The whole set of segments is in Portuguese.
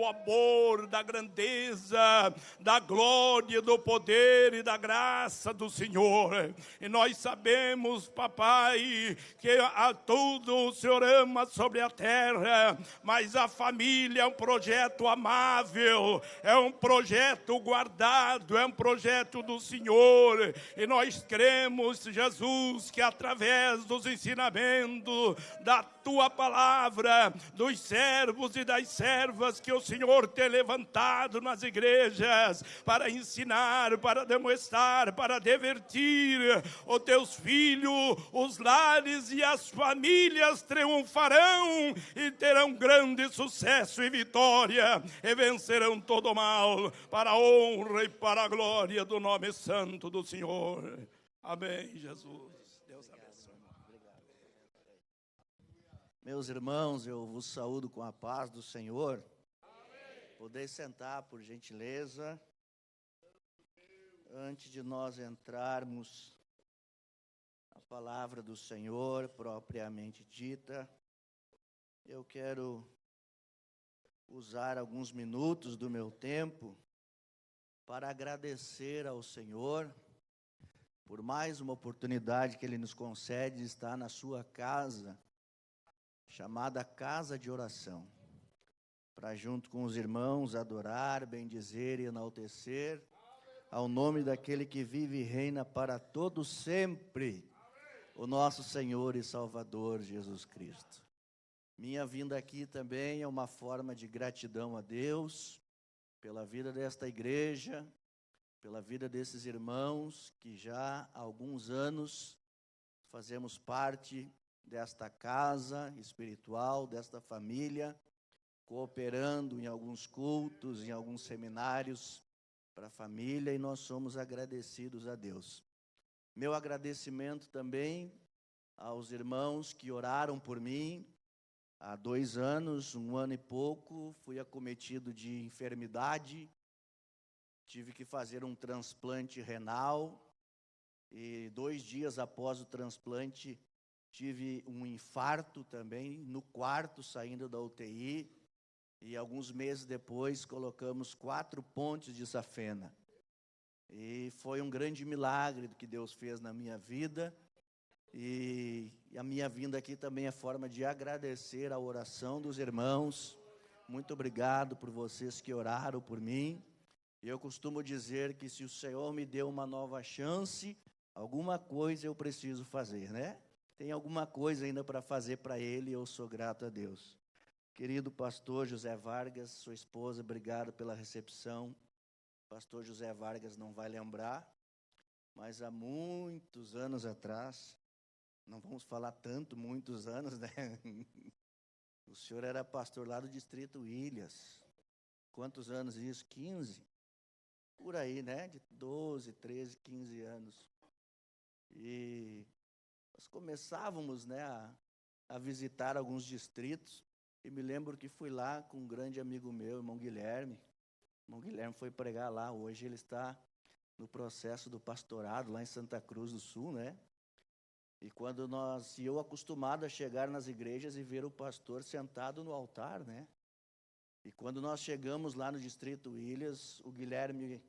do amor, da grandeza, da glória, do poder e da graça do Senhor. E nós sabemos, papai, que a tudo o Senhor ama sobre a terra, mas a família é um projeto amável, é um projeto guardado, é um projeto do Senhor. E nós cremos, Jesus, que através dos ensinamentos da tua palavra, dos servos e das servas que o Senhor tem levantado nas igrejas para ensinar, para demonstrar, para divertir os teus filhos, os lares e as famílias triunfarão e terão grande sucesso e vitória e vencerão todo o mal para a honra e para a glória do nome santo do Senhor. Amém, Jesus. Deus abençoe. Meus irmãos, eu vos saúdo com a paz do Senhor. Podeis sentar, por gentileza. Antes de nós entrarmos na palavra do Senhor, propriamente dita, eu quero usar alguns minutos do meu tempo para agradecer ao Senhor por mais uma oportunidade que Ele nos concede de estar na sua casa, chamada Casa de Oração, para junto com os irmãos adorar, bendizer e enaltecer ao nome daquele que vive e reina para todo sempre, o nosso Senhor e Salvador Jesus Cristo. Minha vinda aqui também é uma forma de gratidão a Deus pela vida desta igreja, pela vida desses irmãos que já há alguns anos fazemos parte desta casa espiritual, desta família, cooperando em alguns cultos, em alguns seminários para a família, e nós somos agradecidos a Deus. Meu agradecimento também aos irmãos que oraram por mim. Há 2 anos, 1 ano e pouco, fui acometido de enfermidade, tive que fazer um transplante renal, e 2 dias após o transplante, tive um infarto também, no quarto, saindo da UTI, e alguns meses depois colocamos 4 pontes de safena. E foi um grande milagre que Deus fez na minha vida, e a minha vinda aqui também é forma de agradecer a oração dos irmãos. Muito obrigado por vocês que oraram por mim. E eu costumo dizer que se o Senhor me deu uma nova chance, alguma coisa eu preciso fazer, né? Tem alguma coisa ainda para fazer para Ele, e eu sou grato a Deus. Querido pastor José Vargas, sua esposa, obrigado pela recepção. Pastor José Vargas não vai lembrar, mas há muitos anos atrás, não vamos falar tanto, muitos anos, né? O senhor era pastor lá do Distrito Ilhas. Quantos anos isso? 15? Por aí, né? De 12, 13, 15 anos. E nós começávamos, né, a visitar alguns distritos. E me lembro que fui lá com um grande amigo meu, irmão Guilherme. O irmão Guilherme foi pregar lá. Hoje ele está no processo do pastorado lá em Santa Cruz do Sul, né? E eu acostumado a chegar nas igrejas e ver o pastor sentado no altar, né? E quando nós chegamos lá no Distrito Ilhas, o Guilherme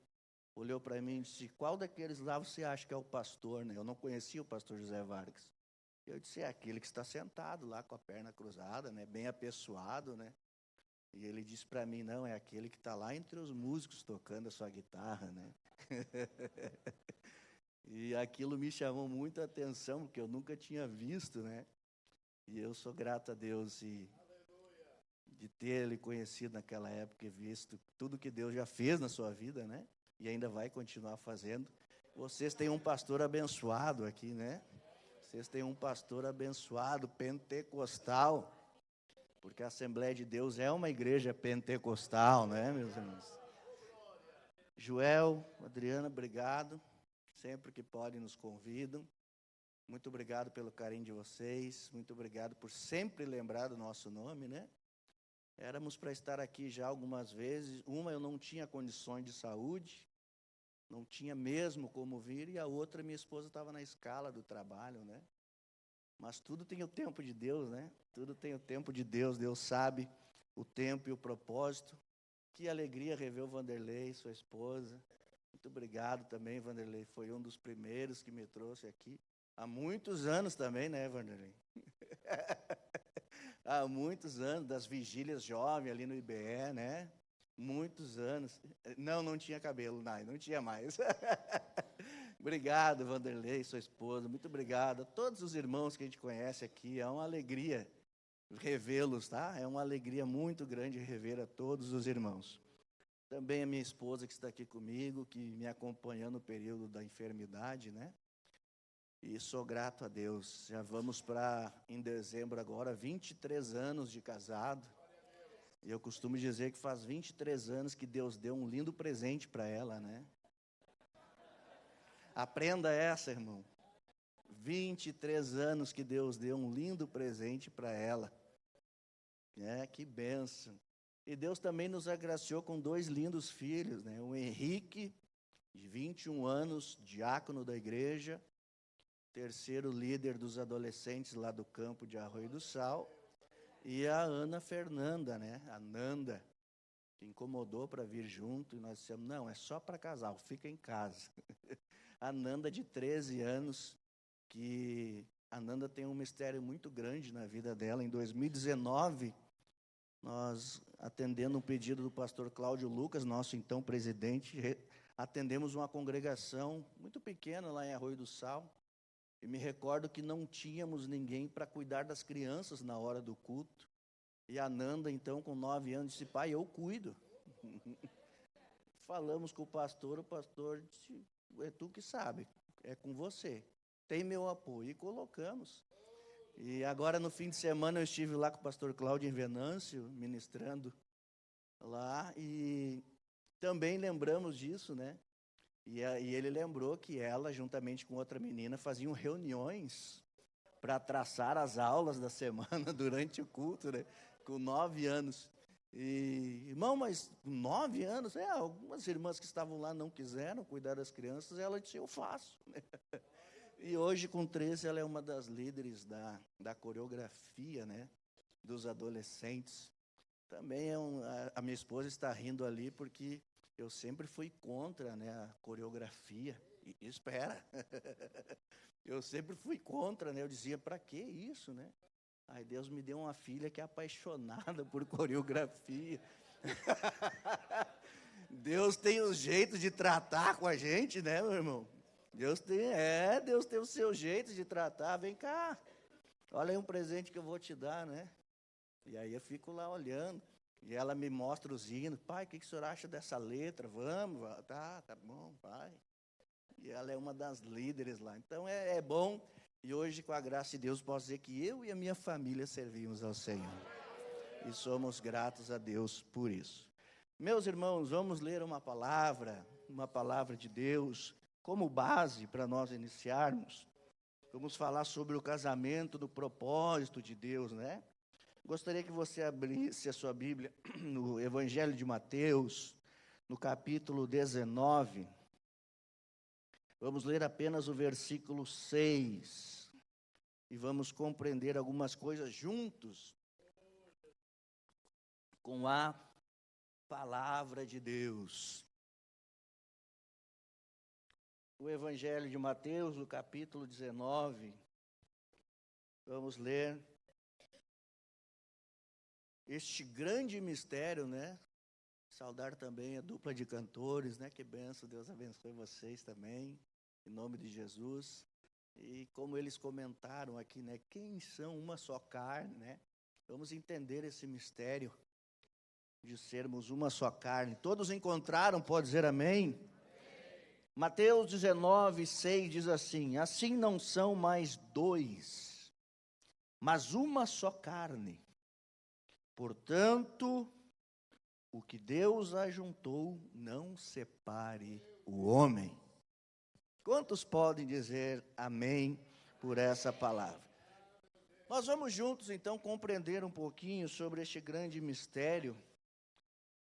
olhou para mim e disse: qual daqueles lá você acha que é o pastor, né? Eu não conhecia o pastor José Vargas. Eu disse: é aquele que está sentado lá com a perna cruzada, né? Bem apessoado, né? E ele disse para mim: não, é aquele que está lá entre os músicos tocando a sua guitarra, né? E aquilo me chamou muita atenção, porque eu nunca tinha visto, né? E eu sou grato a Deus de ter Ele conhecido naquela época e visto tudo que Deus já fez na sua vida, né? E ainda vai continuar fazendo. Vocês têm um pastor abençoado aqui, né? Vocês têm um pastor abençoado, pentecostal, porque a Assembleia de Deus é uma igreja pentecostal, né, meus irmãos? Joel, Adriana, obrigado. Sempre que podem nos convidam. Muito obrigado pelo carinho de vocês. Muito obrigado por sempre lembrar do nosso nome, né? Éramos para estar aqui já algumas vezes. Uma eu não tinha condições de saúde, não tinha mesmo como vir, e a outra minha esposa estava na escala do trabalho, né? Mas tudo tem o tempo de Deus, né? Tudo tem o tempo de Deus. Deus sabe o tempo e o propósito. Que alegria rever o Vanderlei, sua esposa. Muito obrigado também, Vanderlei. Foi um dos primeiros que me trouxe aqui. Há muitos anos também, né, Vanderlei? Há muitos anos, das vigílias jovens ali no IBE, né? Muitos anos. Não tinha cabelo, não tinha mais. Obrigado, Vanderlei, sua esposa. Muito obrigado a todos os irmãos que a gente conhece aqui. É uma alegria revê-los, tá? É uma alegria muito grande rever a todos os irmãos. Também a minha esposa que está aqui comigo, que me acompanhou no período da enfermidade, né? E sou grato a Deus. Já vamos para, em dezembro agora, 23 anos de casado. E eu costumo dizer que faz 23 anos que Deus deu um lindo presente para ela, né? Aprenda essa, irmão. 23 anos que Deus deu um lindo presente para ela. Que bênção. E Deus também nos agraciou com 2 lindos filhos, né? O Henrique, de 21 anos, diácono da igreja, terceiro líder dos adolescentes lá do campo de Arroio do Sal, e a Ana Fernanda, né? A Nanda, que incomodou para vir junto, e nós dissemos, não, é só para casal, fica em casa. A Nanda, de 13 anos, que a Nanda tem um mistério muito grande na vida dela. Em 2019, nós, atendendo um pedido do pastor Cláudio Lucas, nosso então presidente, atendemos uma congregação muito pequena lá em Arroio do Sal, e me recordo que não tínhamos ninguém para cuidar das crianças na hora do culto, e a Nanda, então, com 9 anos, disse, pai, eu cuido. Falamos com o pastor disse, é tu que sabe, é com você, tem meu apoio, e colocamos. E agora, no fim de semana, eu estive lá com o pastor Cláudio em Venâncio, ministrando lá, e também lembramos disso, né? E ele lembrou que ela, juntamente com outra menina, faziam reuniões para traçar as aulas da semana durante o culto, né? Com 9 anos. E, irmão, mas com 9 anos, algumas irmãs que estavam lá não quiseram cuidar das crianças, ela disse, eu faço. E hoje, com 13, ela é uma das líderes da coreografia, né? Dos adolescentes. Também a minha esposa está rindo ali porque eu sempre fui contra, né, a coreografia. E espera, eu sempre fui contra, né? Eu dizia, para que isso, né? Aí Deus me deu uma filha que é apaixonada por coreografia. Deus tem um jeito de tratar com a gente, né, meu irmão? Deus tem o seu jeito de tratar. Vem cá, olha aí um presente que eu vou te dar, né? E aí eu fico lá olhando, e ela me mostra os hinos. Pai, o que o senhor acha dessa letra? Vamos, tá bom, pai. E ela é uma das líderes lá. Então é bom, e hoje, com a graça de Deus, posso dizer que eu e a minha família servimos ao Senhor. E somos gratos a Deus por isso. Meus irmãos, vamos ler uma palavra de Deus, como base para nós iniciarmos. Vamos falar sobre o casamento, do propósito de Deus, né? Gostaria que você abrisse a sua Bíblia no Evangelho de Mateus, no capítulo 19. Vamos ler apenas o versículo 6. E vamos compreender algumas coisas juntos com a palavra de Deus. O Evangelho de Mateus, no capítulo 19. Vamos ler este grande mistério, né? Saudar também a dupla de cantores, né? Que benção, Deus abençoe vocês também, em nome de Jesus. E como eles comentaram aqui, né? Quem são uma só carne, né? Vamos entender esse mistério de sermos uma só carne. Todos encontraram, pode dizer amém? Mateus 19, 6 diz assim, assim não são mais 2, mas uma só carne. Portanto, o que Deus ajuntou, não separe o homem. Quantos podem dizer amém por essa palavra? Nós vamos juntos, então, compreender um pouquinho sobre este grande mistério.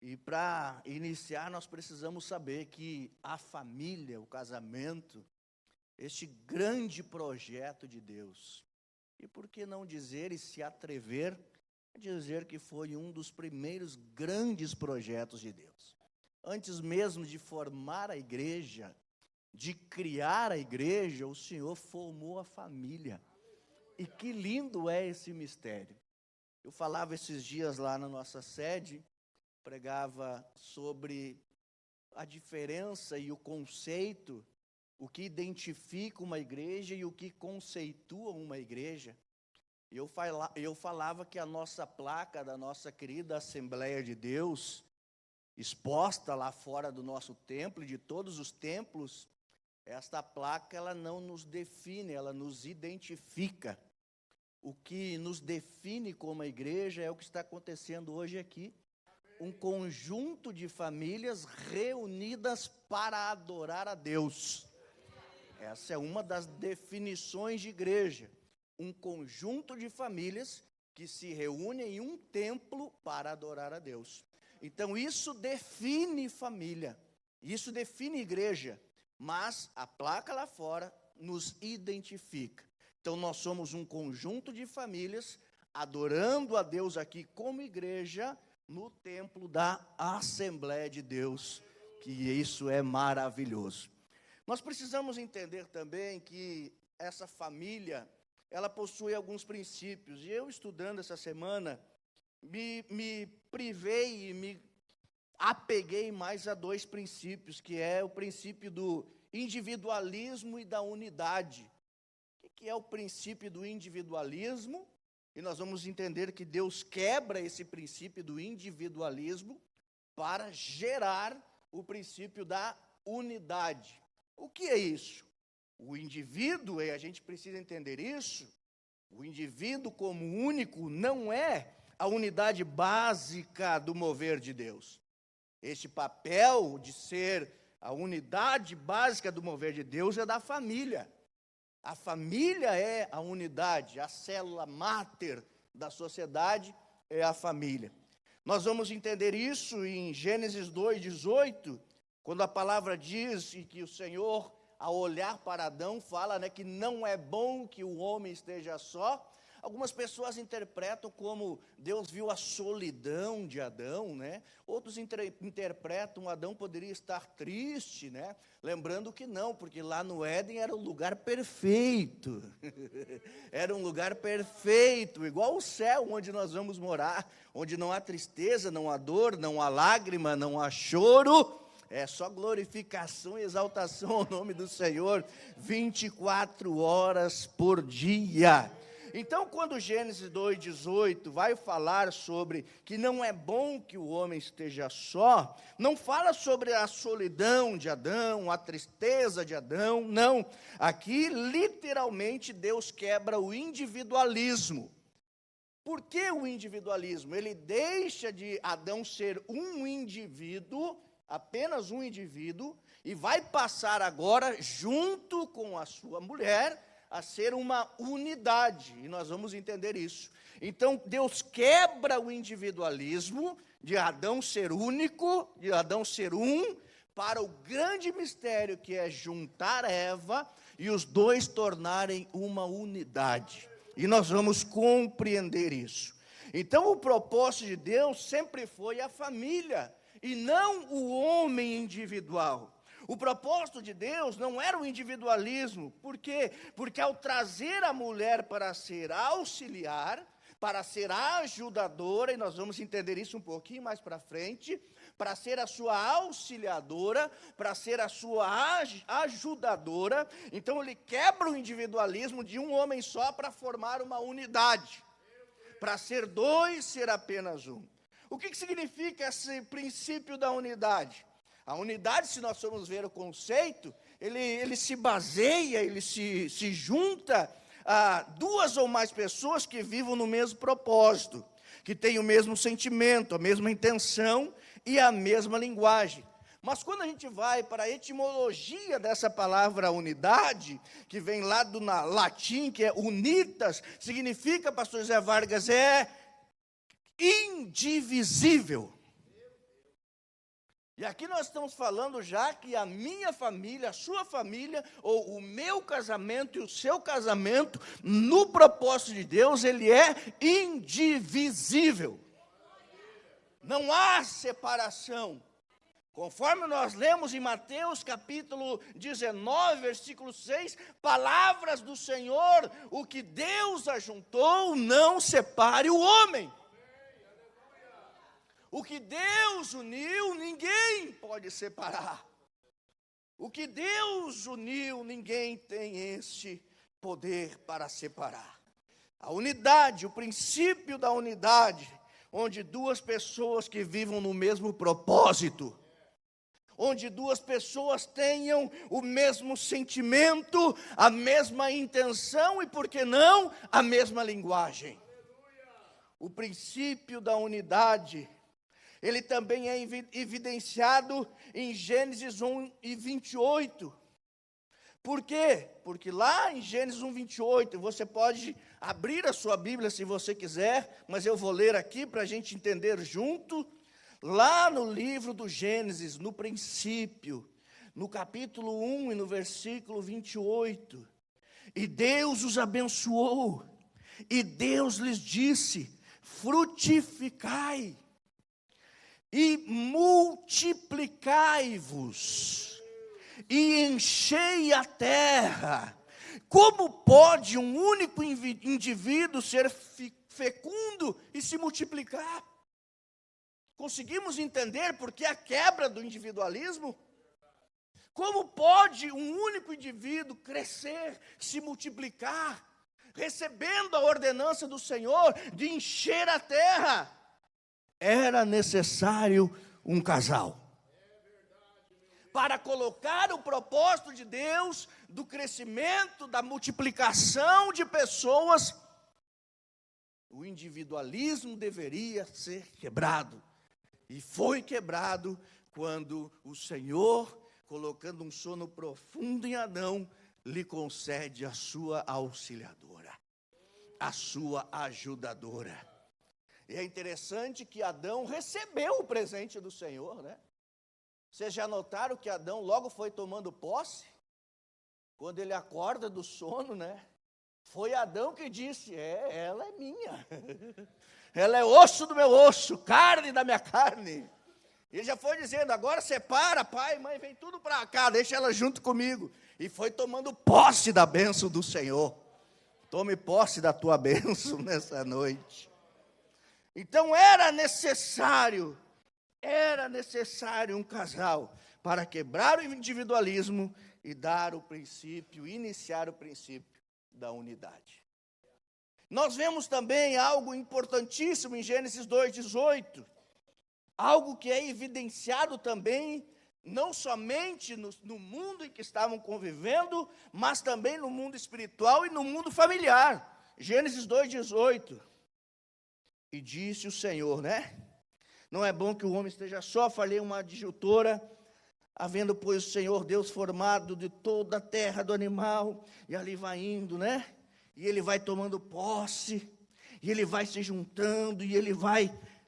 E para iniciar, nós precisamos saber que a família, o casamento, este grande projeto de Deus, e por que não dizer e se atrever, dizer que foi um dos primeiros grandes projetos de Deus. Antes mesmo de formar a igreja, de criar a igreja, o Senhor formou a família. E que lindo é esse mistério. Eu falava esses dias lá na nossa sede, pregava sobre a diferença e o conceito, o que identifica uma igreja e o que conceitua uma igreja. Eu falava que a nossa placa da nossa querida Assembleia de Deus, exposta lá fora do nosso templo e de todos os templos, esta placa ela não nos define, ela nos identifica. O que nos define como igreja é o que está acontecendo hoje aqui. Um conjunto de famílias reunidas para adorar a Deus. Essa é uma das definições de igreja. Um conjunto de famílias que se reúnem em um templo para adorar a Deus. Então isso define família, isso define igreja, mas a placa lá fora nos identifica. Então nós somos um conjunto de famílias adorando a Deus aqui como igreja no templo da Assembleia de Deus, que isso é maravilhoso. Nós precisamos entender também que essa família, ela possui alguns princípios, e eu estudando essa semana, me privei e me apeguei mais a dois princípios, que é o princípio do individualismo e da unidade. O que é o princípio do individualismo? E nós vamos entender que Deus quebra esse princípio do individualismo para gerar o princípio da unidade. O que é isso? O indivíduo, e a gente precisa entender isso, o indivíduo como único não é a unidade básica do mover de Deus. Este papel de ser a unidade básica do mover de Deus é da família. A família é a unidade, a célula máter da sociedade é a família. Nós vamos entender isso em Gênesis 2:18, quando a palavra diz que o Senhor, ao olhar para Adão, fala, que não é bom que o homem esteja só. Algumas pessoas interpretam como Deus viu a solidão de Adão, Outros interpretam Adão poderia estar triste, Lembrando que não, porque lá no Éden era um lugar perfeito. Era um lugar perfeito, igual o céu onde nós vamos morar, onde não há tristeza, não há dor, não há lágrima, não há choro. É só glorificação e exaltação ao nome do Senhor, 24 horas por dia. Então, quando Gênesis 2:18 vai falar sobre que não é bom que o homem esteja só, não fala sobre a solidão de Adão, a tristeza de Adão, não. Aqui, literalmente, Deus quebra o individualismo. Por que o individualismo? Ele deixa de Adão ser um indivíduo, apenas um indivíduo, e vai passar agora, junto com a sua mulher, a ser uma unidade, e nós vamos entender isso. Então, Deus quebra o individualismo de Adão ser único, de Adão ser um, para o grande mistério que é juntar Eva e os dois tornarem uma unidade. E nós vamos compreender isso. Então, o propósito de Deus sempre foi a família, e não o homem individual. O propósito de Deus não era o individualismo. Por quê? Porque ao trazer a mulher para ser auxiliar, para ser ajudadora, e nós vamos entender isso um pouquinho mais para frente, para ser a sua auxiliadora, para ser a sua ajudadora, então ele quebra o individualismo de um homem só para formar uma unidade. Para ser dois, ser apenas um. O que significa esse princípio da unidade? A unidade, se nós formos ver o conceito, ele se baseia, ele se junta a duas ou mais pessoas que vivam no mesmo propósito, que têm o mesmo sentimento, a mesma intenção e a mesma linguagem. Mas quando a gente vai para a etimologia dessa palavra unidade, que vem lá do latim, que é unitas, significa, pastor José Vargas, é indivisível. E aqui nós estamos falando já que a minha família, a sua família, ou o meu casamento e o seu casamento, no propósito de Deus, ele é indivisível. Não há separação. Conforme nós lemos em Mateus capítulo 19, versículo 6, palavras do Senhor: o que Deus ajuntou, não separe o homem. O que Deus uniu, ninguém pode separar. O que Deus uniu, ninguém tem este poder para separar. A unidade, o princípio da unidade, onde duas pessoas que vivam no mesmo propósito, onde duas pessoas tenham o mesmo sentimento, a mesma intenção e, por que não, a mesma linguagem. O princípio da unidade, ele também é evidenciado em Gênesis 1:28. Por quê? Porque lá em Gênesis 1:28, você pode abrir a sua Bíblia se você quiser, mas eu vou ler aqui para a gente entender junto. Lá no livro do Gênesis, no princípio, no capítulo 1 e no versículo 28, e Deus os abençoou, e Deus lhes disse: frutificai e multiplicai-vos, e enchei a terra. Como pode um único indivíduo ser fecundo e se multiplicar? Conseguimos entender por que a quebra do individualismo? Como pode um único indivíduo crescer, se multiplicar, recebendo a ordenança do Senhor de encher a terra? Era necessário um casal. Para colocar o propósito de Deus, do crescimento, da multiplicação de pessoas, o individualismo deveria ser quebrado. E foi quebrado quando o Senhor, colocando um sono profundo em Adão, lhe concede a sua auxiliadora, a sua ajudadora. E é interessante que Adão recebeu o presente do Senhor, né? Vocês já notaram que Adão logo foi tomando posse? Quando ele acorda do sono, né? Foi Adão que disse: ela é minha. Ela é osso do meu osso, carne da minha carne. Ele já foi dizendo: agora separa, pai e mãe, vem tudo para cá, deixa ela junto comigo. E foi tomando posse da bênção do Senhor. Tome posse da tua bênção nessa noite. Então era necessário um casal para quebrar o individualismo e dar o princípio, iniciar o princípio da unidade. Nós vemos também algo importantíssimo em Gênesis 2:18, algo que é evidenciado também, não somente no mundo em que estavam convivendo, mas também no mundo espiritual e no mundo familiar. Gênesis 2:18, e disse o Senhor, né? Não é bom que o homem esteja só, falei uma adjuntora, havendo, pois, o Senhor Deus formado de toda a terra do animal, e ali vai indo, né? E ele vai tomando posse, e ele vai se juntando, e ele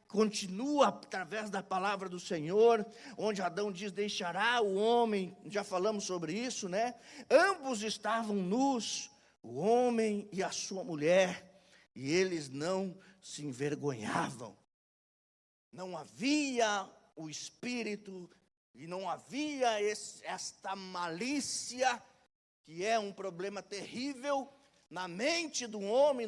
continua através da palavra do Senhor, onde Adão diz: deixará o homem, já falamos sobre isso, né? Ambos estavam nus, o homem e a sua mulher, e eles não se envergonhavam. Não havia o espírito, e não havia esta malícia, que é um problema terrível, na mente do homem,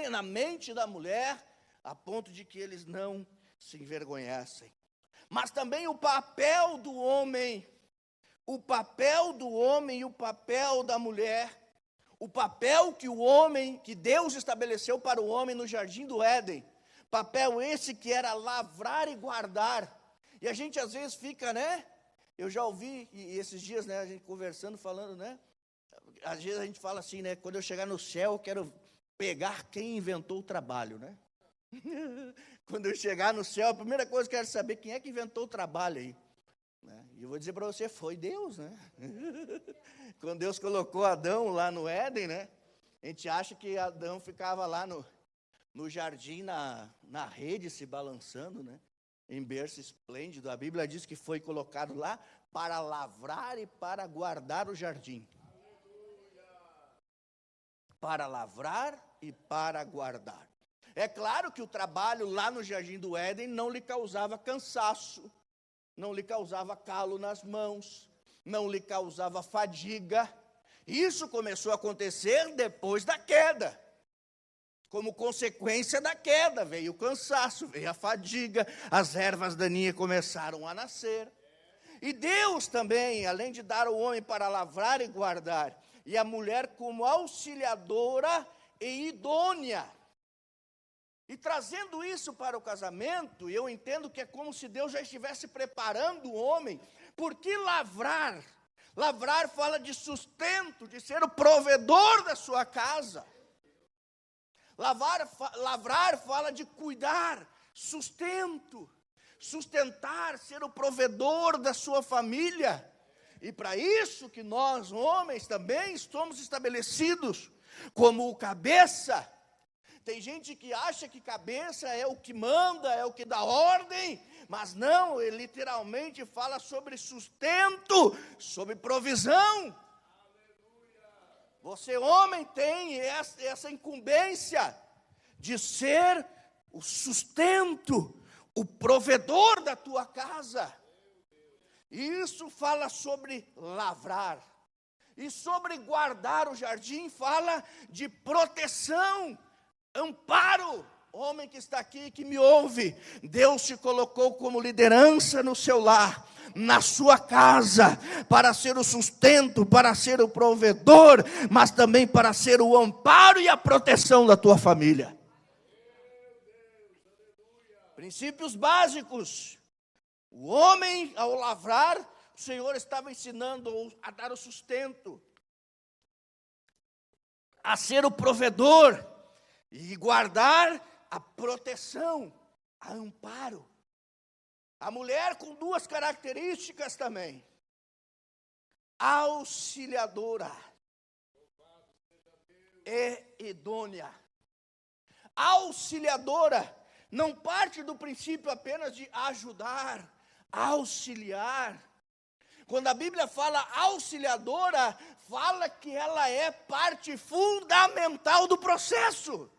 na mente da mulher, a ponto de que eles não se envergonhassem. Mas também o papel do homem e o papel da mulher, o papel que Deus estabeleceu para o homem no jardim do Éden, papel esse que era lavrar e guardar. E a gente às vezes fica, né? Eu já ouvi, e esses dias, né, a gente conversando, falando, né? Às vezes a gente fala assim, né? Quando eu chegar no céu, eu quero pegar quem inventou o trabalho, né? Quando eu chegar no céu, a primeira coisa que eu quero saber, quem é que inventou o trabalho aí? E eu vou dizer para você, foi Deus, né? Quando Deus colocou Adão lá no Éden, né? A gente acha que Adão ficava lá no jardim, na rede, se balançando, né? em berço esplêndido. A Bíblia diz que foi colocado lá para lavrar e para guardar o jardim. Para lavrar e para guardar. É claro que o trabalho lá no Jardim do Éden não lhe causava cansaço, não lhe causava calo nas mãos, não lhe causava fadiga. Isso começou a acontecer depois da queda. Como consequência da queda, veio o cansaço, veio a fadiga, as ervas daninhas começaram a nascer. E Deus também, além de dar o homem para lavrar e guardar, e a mulher como auxiliadora e idônea. E trazendo isso para o casamento, eu entendo que é como se Deus já estivesse preparando o homem, porque lavrar fala de sustento, de ser o provedor da sua casa. Lavrar fala de cuidar, sustento, sustentar, ser o provedor da sua família. E para isso que nós, homens, também somos estabelecidos como o cabeça. Tem gente que acha que cabeça é o que manda, é o que dá ordem, mas não, ele literalmente fala sobre sustento, sobre provisão. Você, homem, tem essa incumbência de ser o sustento, o provedor da tua casa. Isso fala sobre lavrar. E sobre guardar o jardim fala de proteção, amparo. Homem que está aqui, que me ouve, Deus te colocou como liderança no seu lar, na sua casa, para ser o sustento, para ser o provedor, mas também para ser o amparo e a proteção da tua família. Princípios básicos. O homem, ao lavrar, o Senhor estava ensinando a dar o sustento, a ser o provedor, e guardar a proteção, a amparo. A mulher com duas características também: auxiliadora e idônea. Auxiliadora não parte do princípio apenas de ajudar, auxiliar. Quando a Bíblia fala auxiliadora, fala que ela é parte fundamental do processo.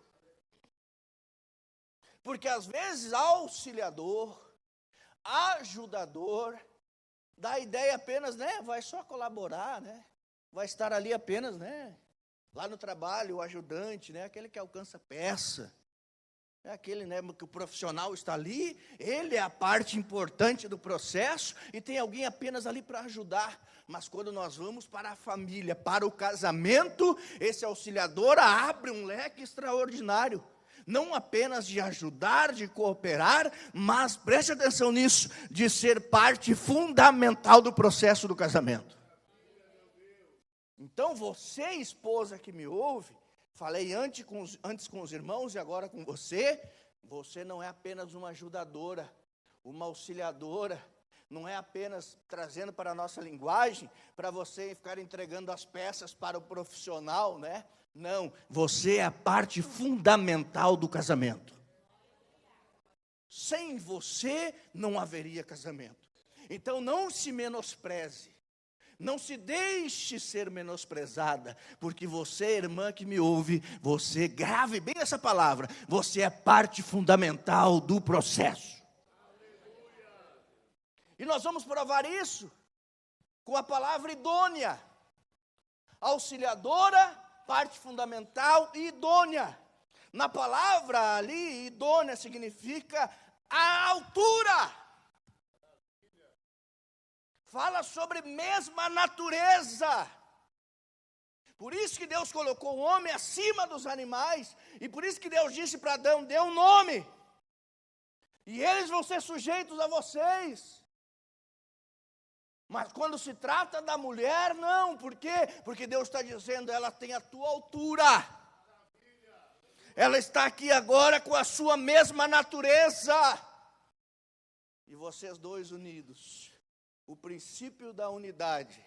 Porque às vezes auxiliador, ajudador, dá a ideia apenas, vai só colaborar, vai estar ali apenas, lá no trabalho, o ajudante, aquele que alcança peça. É aquele, que o profissional está ali, ele é a parte importante do processo, e tem alguém apenas ali para ajudar. Mas quando nós vamos para a família, para o casamento, esse auxiliador abre um leque extraordinário. Não apenas de ajudar, de cooperar, mas preste atenção nisso, de ser parte fundamental do processo do casamento. Então você, esposa que me ouve, falei antes com os irmãos e agora com você não é apenas uma ajudadora, uma auxiliadora, não é apenas trazendo para a nossa linguagem, para você ficar entregando as peças para o profissional, Não, você é a parte fundamental do casamento. Sem você não haveria casamento. Então não se menospreze. Não se deixe ser menosprezada, porque você, irmã que me ouve, você, grave bem essa palavra, você é parte fundamental do processo. E nós vamos provar isso com a palavra idônea. Auxiliadora, parte fundamental e idônea. Na palavra ali, idônea significa a altura. Fala sobre mesma natureza. Por isso que Deus colocou o homem acima dos animais. E por isso que Deus disse para Adão, dê um nome. E eles vão ser sujeitos a vocês. Mas quando se trata da mulher, não. Por quê? Porque Deus está dizendo, ela tem a tua altura. Ela está aqui agora com a sua mesma natureza. E vocês dois unidos. O princípio da unidade,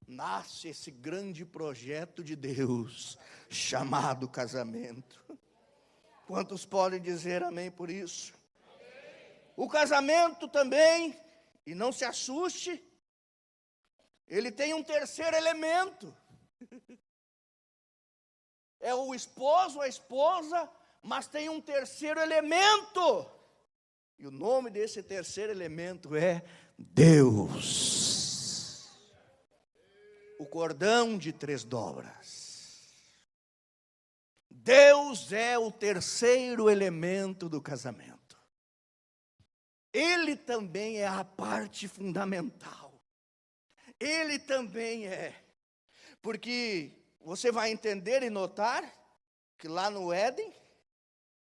nasce esse grande projeto de Deus, chamado casamento. Quantos podem dizer amém por isso? O casamento também, e não se assuste, ele tem um terceiro elemento. É o esposo, a esposa, mas tem um terceiro elemento. E o nome desse terceiro elemento é Deus. O cordão de 3 dobras. Deus é o terceiro elemento do casamento. Ele também é a parte fundamental. Ele também é. Porque você vai entender e notar que lá no Éden,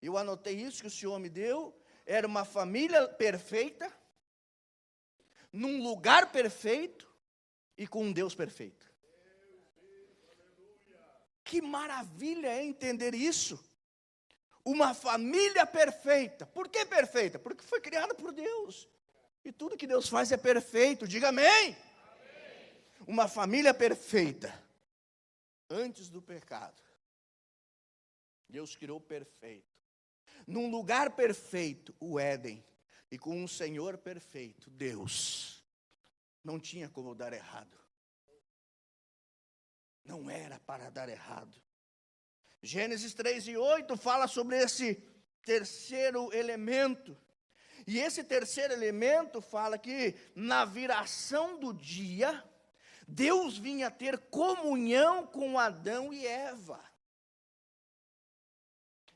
eu anotei isso que o Senhor me deu, era uma família perfeita, num lugar perfeito e com um Deus perfeito. Que maravilha é entender isso. Uma família perfeita. Por que perfeita? Porque foi criada por Deus. E tudo que Deus faz é perfeito. Diga amém. Amém. Uma família perfeita. Antes do pecado, Deus criou perfeito. Num lugar perfeito, o Éden, e com um Senhor perfeito, Deus, não tinha como dar errado. Não era para dar errado. Gênesis 3:8 fala sobre esse terceiro elemento. E esse terceiro elemento fala que na viração do dia, Deus vinha ter comunhão com Adão e Eva.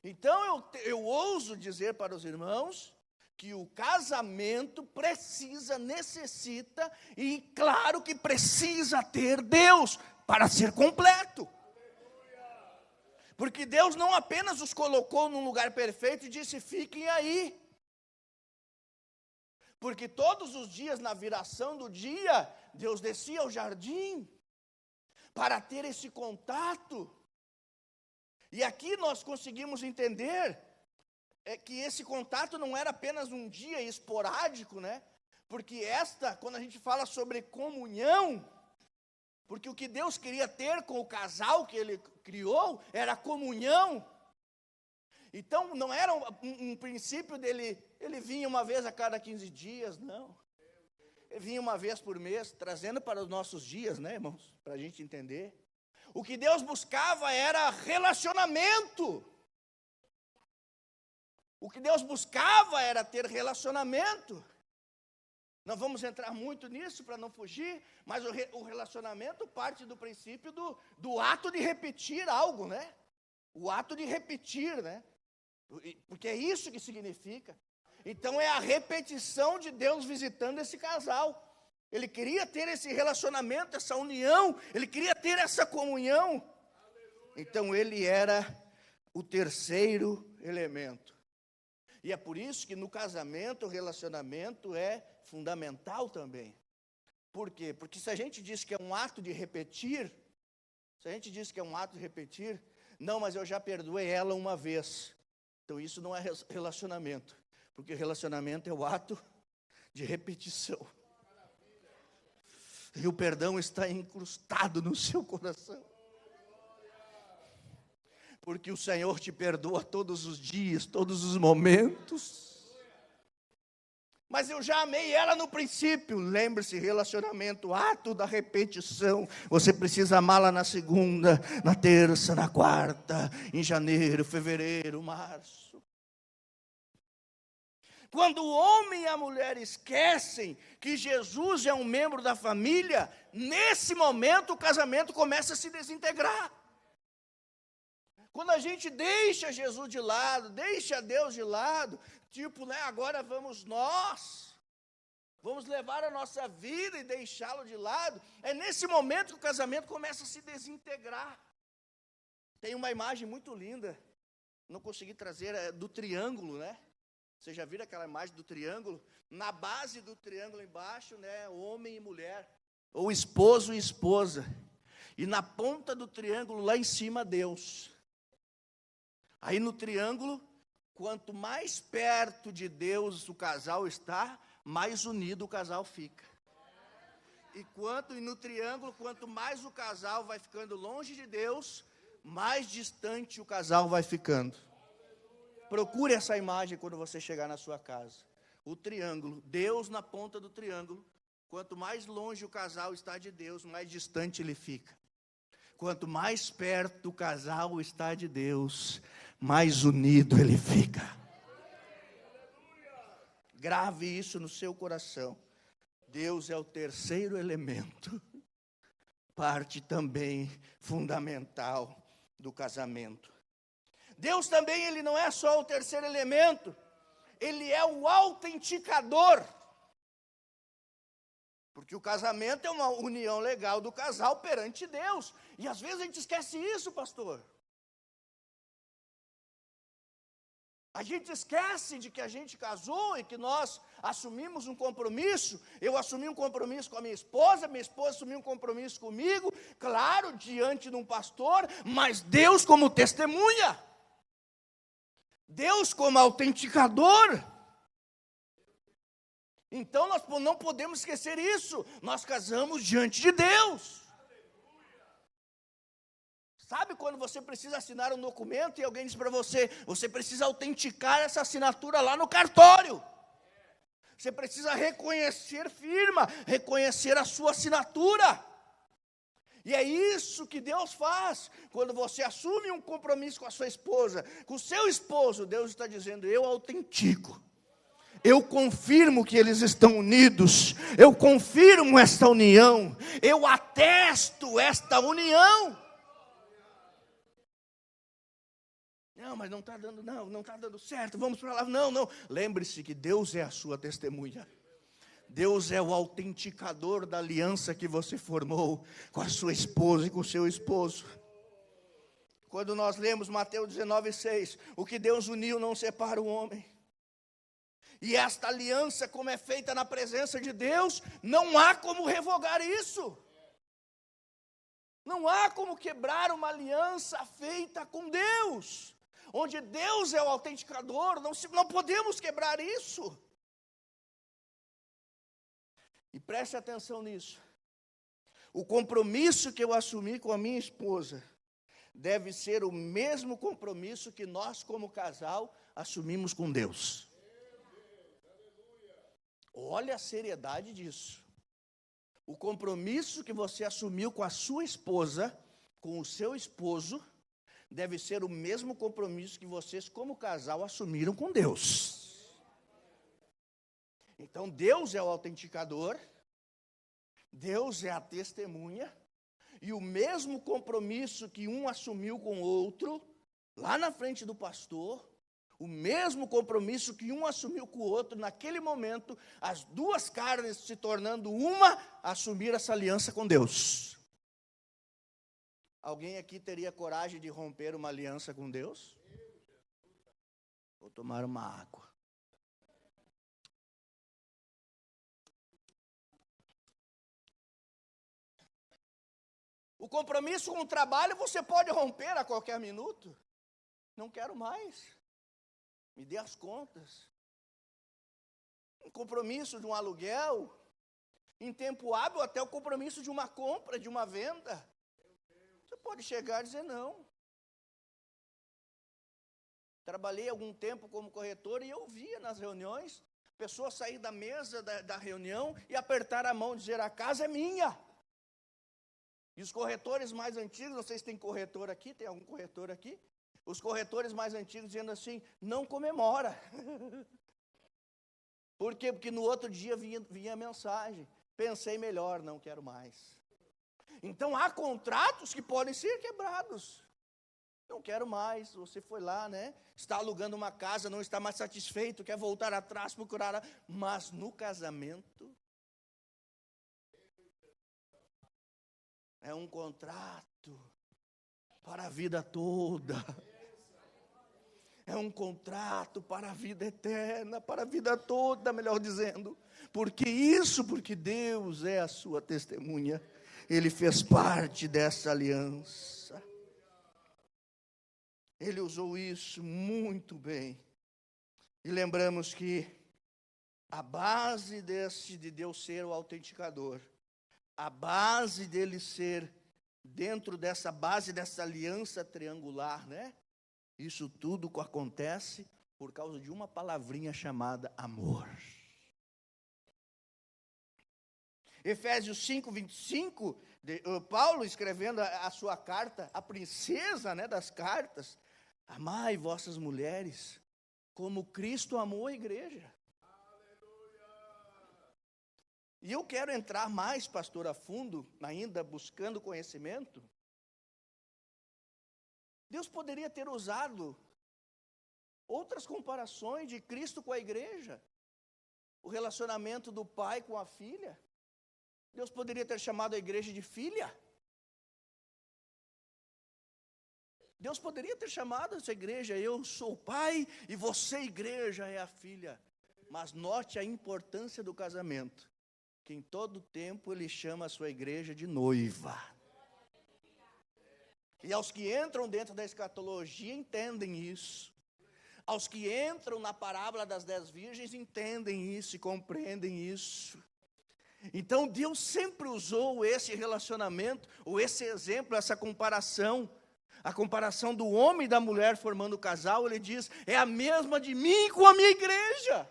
Então eu ouso dizer para os irmãos que o casamento necessita e claro que precisa ter Deus para ser completo. Porque Deus não apenas os colocou num lugar perfeito e disse, fiquem aí. Porque todos os dias, na viração do dia, Deus descia ao jardim para ter esse contato. E aqui nós conseguimos entender que esse contato não era apenas um dia esporádico, né? Porque quando a gente fala sobre comunhão, porque o que Deus queria ter com o casal que Ele criou era comunhão. Então não era um princípio dele, ele vinha uma vez a cada 15 dias, não. Ele vinha uma vez por mês, trazendo para os nossos dias, né, irmãos? Para a gente entender. O que Deus buscava era relacionamento. O que Deus buscava era ter relacionamento. Não vamos entrar muito nisso para não fugir, mas o relacionamento parte do princípio do ato de repetir algo, né? O ato de repetir, né? Porque é isso que significa. Então é a repetição de Deus visitando esse casal. Ele queria ter esse relacionamento, essa união, ele queria ter essa comunhão. Então ele era o terceiro elemento. E é por isso que no casamento o relacionamento é fundamental também. Por quê? Porque se a gente diz que é um ato de repetir, não, mas eu já perdoei ela uma vez. Então isso não é relacionamento, porque relacionamento é o ato de repetição. E o perdão está incrustado no seu coração. Porque o Senhor te perdoa todos os dias, todos os momentos. Mas eu já amei ela no princípio. Lembre-se, relacionamento, ato da repetição. Você precisa amá-la na segunda, na terça, na quarta, em janeiro, fevereiro, março. Quando o homem e a mulher esquecem que Jesus é um membro da família, nesse momento o casamento começa a se desintegrar. Quando a gente deixa Jesus de lado, deixa Deus de lado, tipo, né, agora vamos levar a nossa vida e deixá-lo de lado, é nesse momento que o casamento começa a se desintegrar. Tem uma imagem muito linda, não consegui trazer, do triângulo, né? Vocês já viram aquela imagem do triângulo? Na base do triângulo embaixo, né, homem e mulher, ou esposo e esposa. E na ponta do triângulo, lá em cima, Deus. Aí no triângulo, quanto mais perto de Deus o casal está, mais unido o casal fica. E no triângulo, quanto mais o casal vai ficando longe de Deus, mais distante o casal vai ficando. Procure essa imagem quando você chegar na sua casa. o triângulo, Deus na ponta do triângulo. Quanto mais longe o casal está de Deus, mais distante ele fica. Quanto mais perto o casal está de Deus, mais unido ele fica. Grave isso no seu coração. Deus é o terceiro elemento, parte também fundamental do casamento. Deus também, ele não é só o terceiro elemento, ele é o autenticador. Porque o casamento é uma união legal do casal perante Deus. E às vezes a gente esquece isso, pastor. A gente esquece de que a gente casou e que nós assumimos um compromisso. Eu assumi um compromisso com a minha esposa assumiu um compromisso comigo, claro, diante de um pastor, mas Deus como testemunha. Deus como autenticador. Então nós não podemos esquecer isso. Nós casamos diante de Deus. Sabe quando você precisa assinar um documento e alguém diz para você, você precisa autenticar essa assinatura lá no cartório. Você precisa reconhecer firma, reconhecer a sua assinatura. E é isso que Deus faz. Quando você assume um compromisso com a sua esposa, com o seu esposo, Deus está dizendo, eu autentico. Eu confirmo que eles estão unidos. Eu confirmo esta união. Eu atesto esta união. Não, mas não está dando, não está dando certo, vamos para lá. Não. Lembre-se que Deus é a sua testemunha. Deus é o autenticador da aliança que você formou com a sua esposa e com o seu esposo. Quando nós lemos Mateus 19:6, o que Deus uniu não separa o homem. E esta aliança, como é feita na presença de Deus, não há como revogar isso. Não há como quebrar uma aliança feita com Deus. Onde Deus é o autenticador, não podemos quebrar isso. E preste atenção nisso. O compromisso que eu assumi com a minha esposa deve ser o mesmo compromisso que nós, como casal, assumimos com Deus. Olha a seriedade disso. O compromisso que você assumiu com a sua esposa, com o seu esposo, deve ser o mesmo compromisso que vocês, como casal, assumiram com Deus. Então, Deus é o autenticador, Deus é a testemunha, e o mesmo compromisso que um assumiu com o outro, lá na frente do pastor, o mesmo compromisso que um assumiu com o outro, naquele momento, as duas carnes se tornando uma, assumir essa aliança com Deus. Alguém aqui teria coragem de romper uma aliança com Deus? Vou tomar uma água. O compromisso com o trabalho você pode romper a qualquer minuto. Não quero mais. Me dê as contas. Um compromisso de um aluguel, em tempo hábil até o compromisso de uma compra, de uma venda. Você pode chegar e dizer não. Trabalhei algum tempo como corretor e eu via nas reuniões, pessoas sair da mesa da reunião e apertar a mão e dizer, a casa é minha. E os corretores mais antigos, não sei se tem corretor aqui, tem algum corretor aqui? Os corretores mais antigos dizendo assim, não comemora. Por quê? Porque no outro dia vinha a mensagem, pensei melhor, não quero mais. Então há contratos que podem ser quebrados. Não quero mais, você foi lá, né? Está alugando uma casa, não está mais satisfeito, quer voltar atrás, procurar. Mas no casamento, é um contrato para a vida toda. É um contrato para a vida eterna, para a vida toda, melhor dizendo. Porque Deus é a sua testemunha. Ele fez parte dessa aliança. Ele usou isso muito bem. E lembramos que a base de Deus ser o autenticador, a base dele ser, dentro dessa base, dessa aliança triangular, né? Isso tudo acontece por causa de uma palavrinha chamada amor. Efésios 5, 25, Paulo escrevendo a sua carta, a princesa, né, das cartas: amai vossas mulheres, como Cristo amou a igreja. E eu quero entrar mais, pastor, a fundo, ainda buscando conhecimento. Deus poderia ter usado outras comparações de Cristo com a igreja. O relacionamento do pai com a filha. Deus poderia ter chamado a igreja de filha. Deus poderia ter chamado essa igreja: eu sou o pai e você, igreja, é a filha. Mas note a importância do casamento, que em todo tempo ele chama a sua igreja de noiva. E aos que entram dentro da escatologia entendem isso. Aos que entram na parábola das 10 virgens entendem isso e compreendem isso. Então Deus sempre usou esse relacionamento, ou esse exemplo, essa comparação, a comparação do homem e da mulher formando o casal. Ele diz: é a mesma de mim com a minha igreja.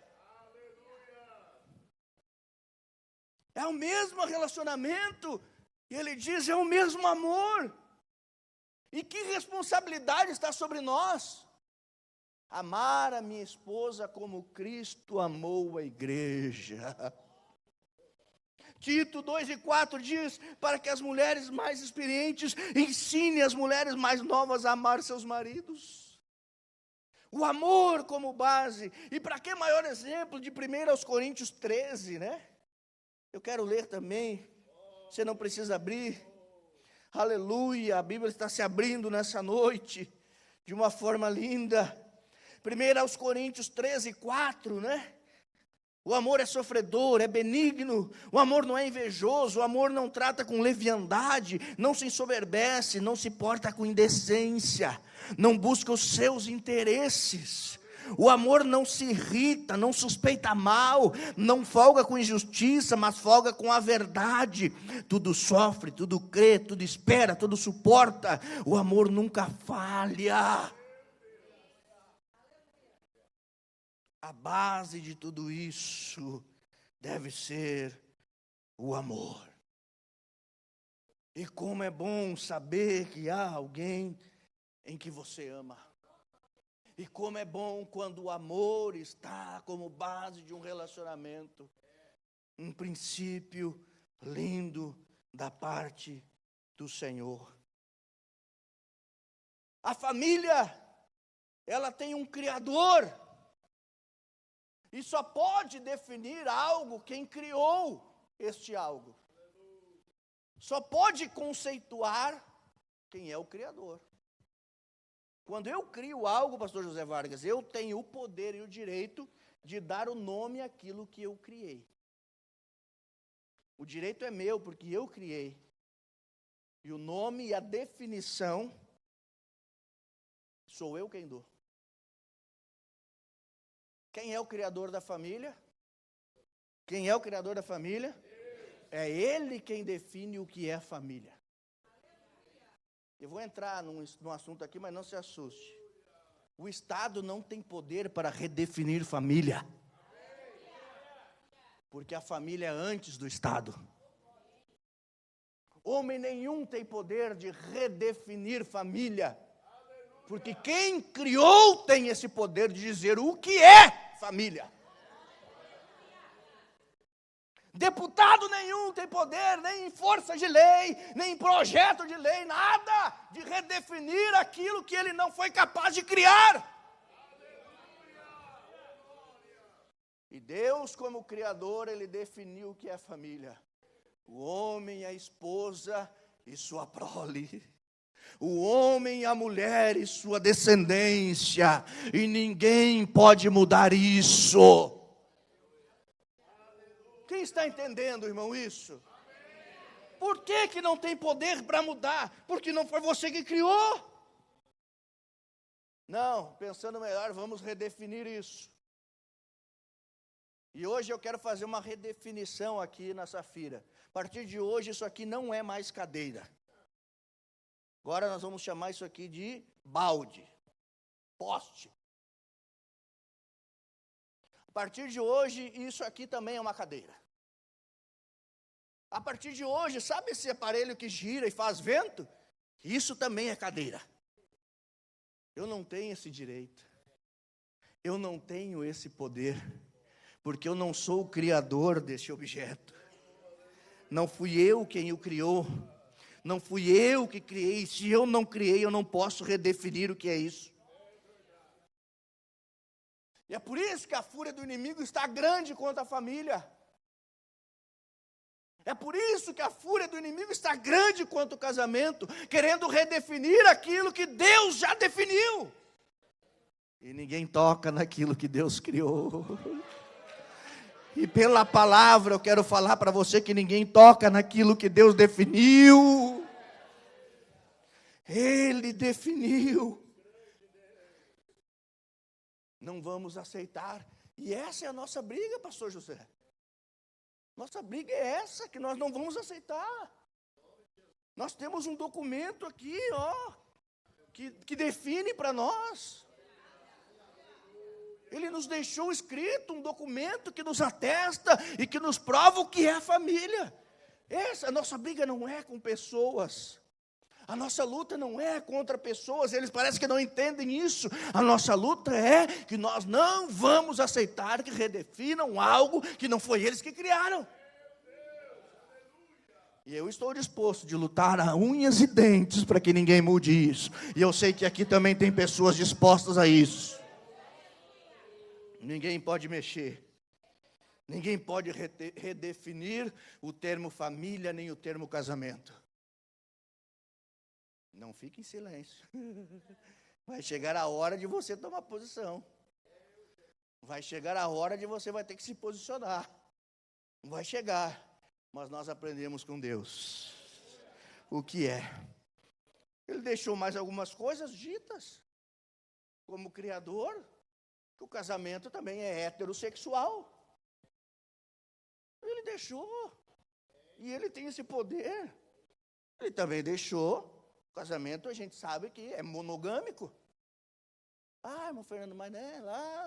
É o mesmo relacionamento. E ele diz: é o mesmo amor. E que responsabilidade está sobre nós? Amar a minha esposa como Cristo amou a igreja. Tito 2:4 diz: para que as mulheres mais experientes ensinem as mulheres mais novas a amar seus maridos. O amor como base. E para que maior exemplo de 1 Coríntios 13, né? Eu quero ler também, você não precisa abrir. Aleluia, a Bíblia está se abrindo nessa noite, de uma forma linda. 1 Coríntios 13:4, né? O amor é sofredor, é benigno, o amor não é invejoso, o amor não trata com leviandade, não se ensoberbece, não se porta com indecência, não busca os seus interesses. O amor não se irrita, não suspeita mal, não folga com injustiça, mas folga com a verdade. Tudo sofre, tudo crê, tudo espera, tudo suporta. O amor nunca falha. A base de tudo isso deve ser o amor. E como é bom saber que há alguém em que você ama. E como é bom quando o amor está como base de um relacionamento. Um princípio lindo da parte do Senhor. A família, ela tem um Criador. E só pode definir algo quem criou este algo. Só pode conceituar quem é o Criador. Quando eu crio algo, pastor José Vargas, eu tenho o poder e o direito de dar o nome àquilo que eu criei. O direito é meu, porque eu criei. E o nome e a definição, sou eu quem dou. Quem é o criador da família? Quem é o criador da família? É Ele quem define o que é família. Eu vou entrar num assunto aqui, mas não se assuste. O Estado não tem poder para redefinir família. Porque a família é antes do Estado. Homem nenhum tem poder de redefinir família. Porque quem criou tem esse poder de dizer o que é família. Deputado nenhum tem poder, nem em força de lei, nem em projeto de lei, nada de redefinir aquilo que ele não foi capaz de criar. E Deus, como Criador, Ele definiu o que é família. O homem, a esposa e sua prole. O homem, a mulher e sua descendência. E ninguém pode mudar isso. Quem está entendendo, irmão, isso? Por que não tem poder para mudar? Porque não foi você que criou. Não, pensando melhor, vamos redefinir isso. E hoje eu quero fazer uma redefinição aqui na Safira. A partir de hoje, isso aqui não é mais cadeira. Agora nós vamos chamar isso aqui de balde, poste. A partir de hoje, isso aqui também é uma cadeira. A partir de hoje, sabe esse aparelho que gira e faz vento? Isso também é cadeira. Eu não tenho esse direito. Eu não tenho esse poder, porque eu não sou o criador desse objeto. Não fui eu quem o criou. Não fui eu que criei. Se eu não criei, eu não posso redefinir o que é isso. E é por isso que a fúria do inimigo está grande contra a família. É por isso que a fúria do inimigo está grande contra o casamento, querendo redefinir aquilo que Deus já definiu. E ninguém toca naquilo que Deus criou. E pela palavra eu quero falar para você que ninguém toca naquilo que Deus definiu. Ele definiu. Não vamos aceitar. E essa é a nossa briga, pastor José. Nossa briga é essa, que nós não vamos aceitar. Nós temos um documento aqui, que define para nós. Ele nos deixou escrito um documento que nos atesta e que nos prova o que é a família. A nossa briga não é com pessoas. A nossa luta não é contra pessoas, eles parecem que não entendem isso. A nossa luta é que nós não vamos aceitar que redefinam algo que não foi eles que criaram. E eu estou disposto de lutar a unhas e dentes para que ninguém mude isso. E eu sei que aqui também tem pessoas dispostas a isso. Ninguém pode mexer. Ninguém pode redefinir o termo família nem o termo casamento. Não fique em silêncio. Vai chegar a hora de você tomar posição. Vai chegar a hora de você vai ter que se posicionar. Vai chegar. Mas nós aprendemos com Deus. O que é? Ele deixou mais algumas coisas ditas. Como Criador. Que o casamento também é heterossexual. Ele deixou. E ele tem esse poder. Ele também deixou. O casamento a gente sabe que é monogâmico. Irmão Fernando, mas né, lá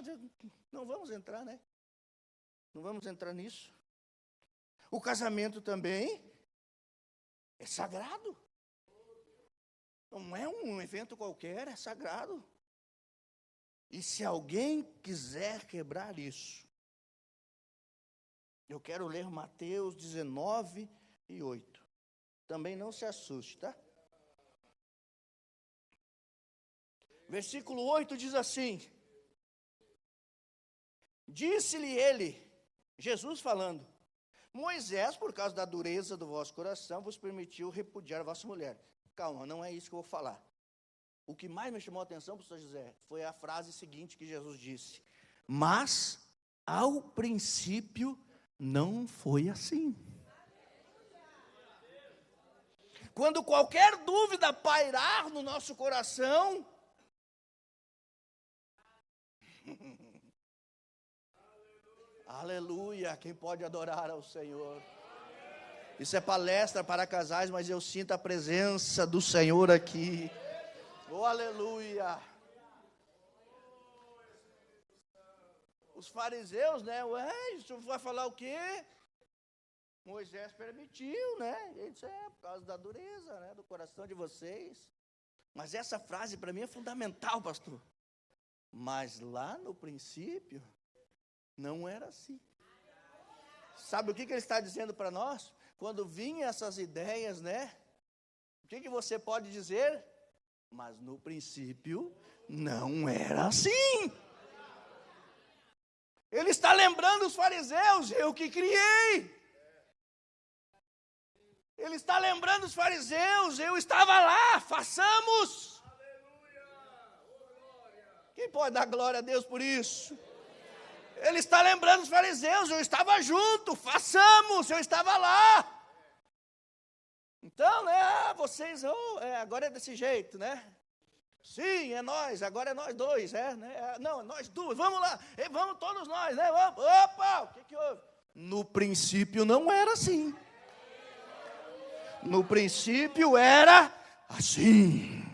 não vamos entrar, né? Não vamos entrar nisso. O casamento também é sagrado. Não é um evento qualquer, é sagrado. E se alguém quiser quebrar isso, eu quero ler Mateus 19:8. Também não se assuste, tá? Versículo 8 diz assim: disse-lhe ele, Jesus falando, Moisés, por causa da dureza do vosso coração, vos permitiu repudiar a vossa mulher. Calma, não é isso que eu vou falar. O que mais me chamou a atenção, pastor José, foi a frase seguinte que Jesus disse. Mas, ao princípio, não foi assim. Quando qualquer dúvida pairar no nosso coração, aleluia, quem pode adorar ao Senhor? Isso é palestra para casais, mas eu sinto a presença do Senhor aqui. Oh, aleluia. Os fariseus, né? Isso vai falar o quê? Moisés permitiu, né? Ele disse, por causa da dureza, né? Do coração de vocês. Mas essa frase para mim é fundamental, pastor. Mas lá no princípio, não era assim. Sabe o que ele está dizendo para nós? Quando vinham essas ideias, né? O que você pode dizer? Mas no princípio, não era assim. Ele está lembrando os fariseus, eu que criei. Ele está lembrando os fariseus, eu estava lá, façamos. Quem pode dar glória a Deus por isso? Ele está lembrando os fariseus, eu estava junto, façamos, eu estava lá. Então, né, vocês, agora é desse jeito, né? Sim, é nós, agora é nós dois, né? Não, é nós duas, vamos lá, vamos todos nós, né? Vamos, opa, o que houve? No princípio não era assim. No princípio era assim.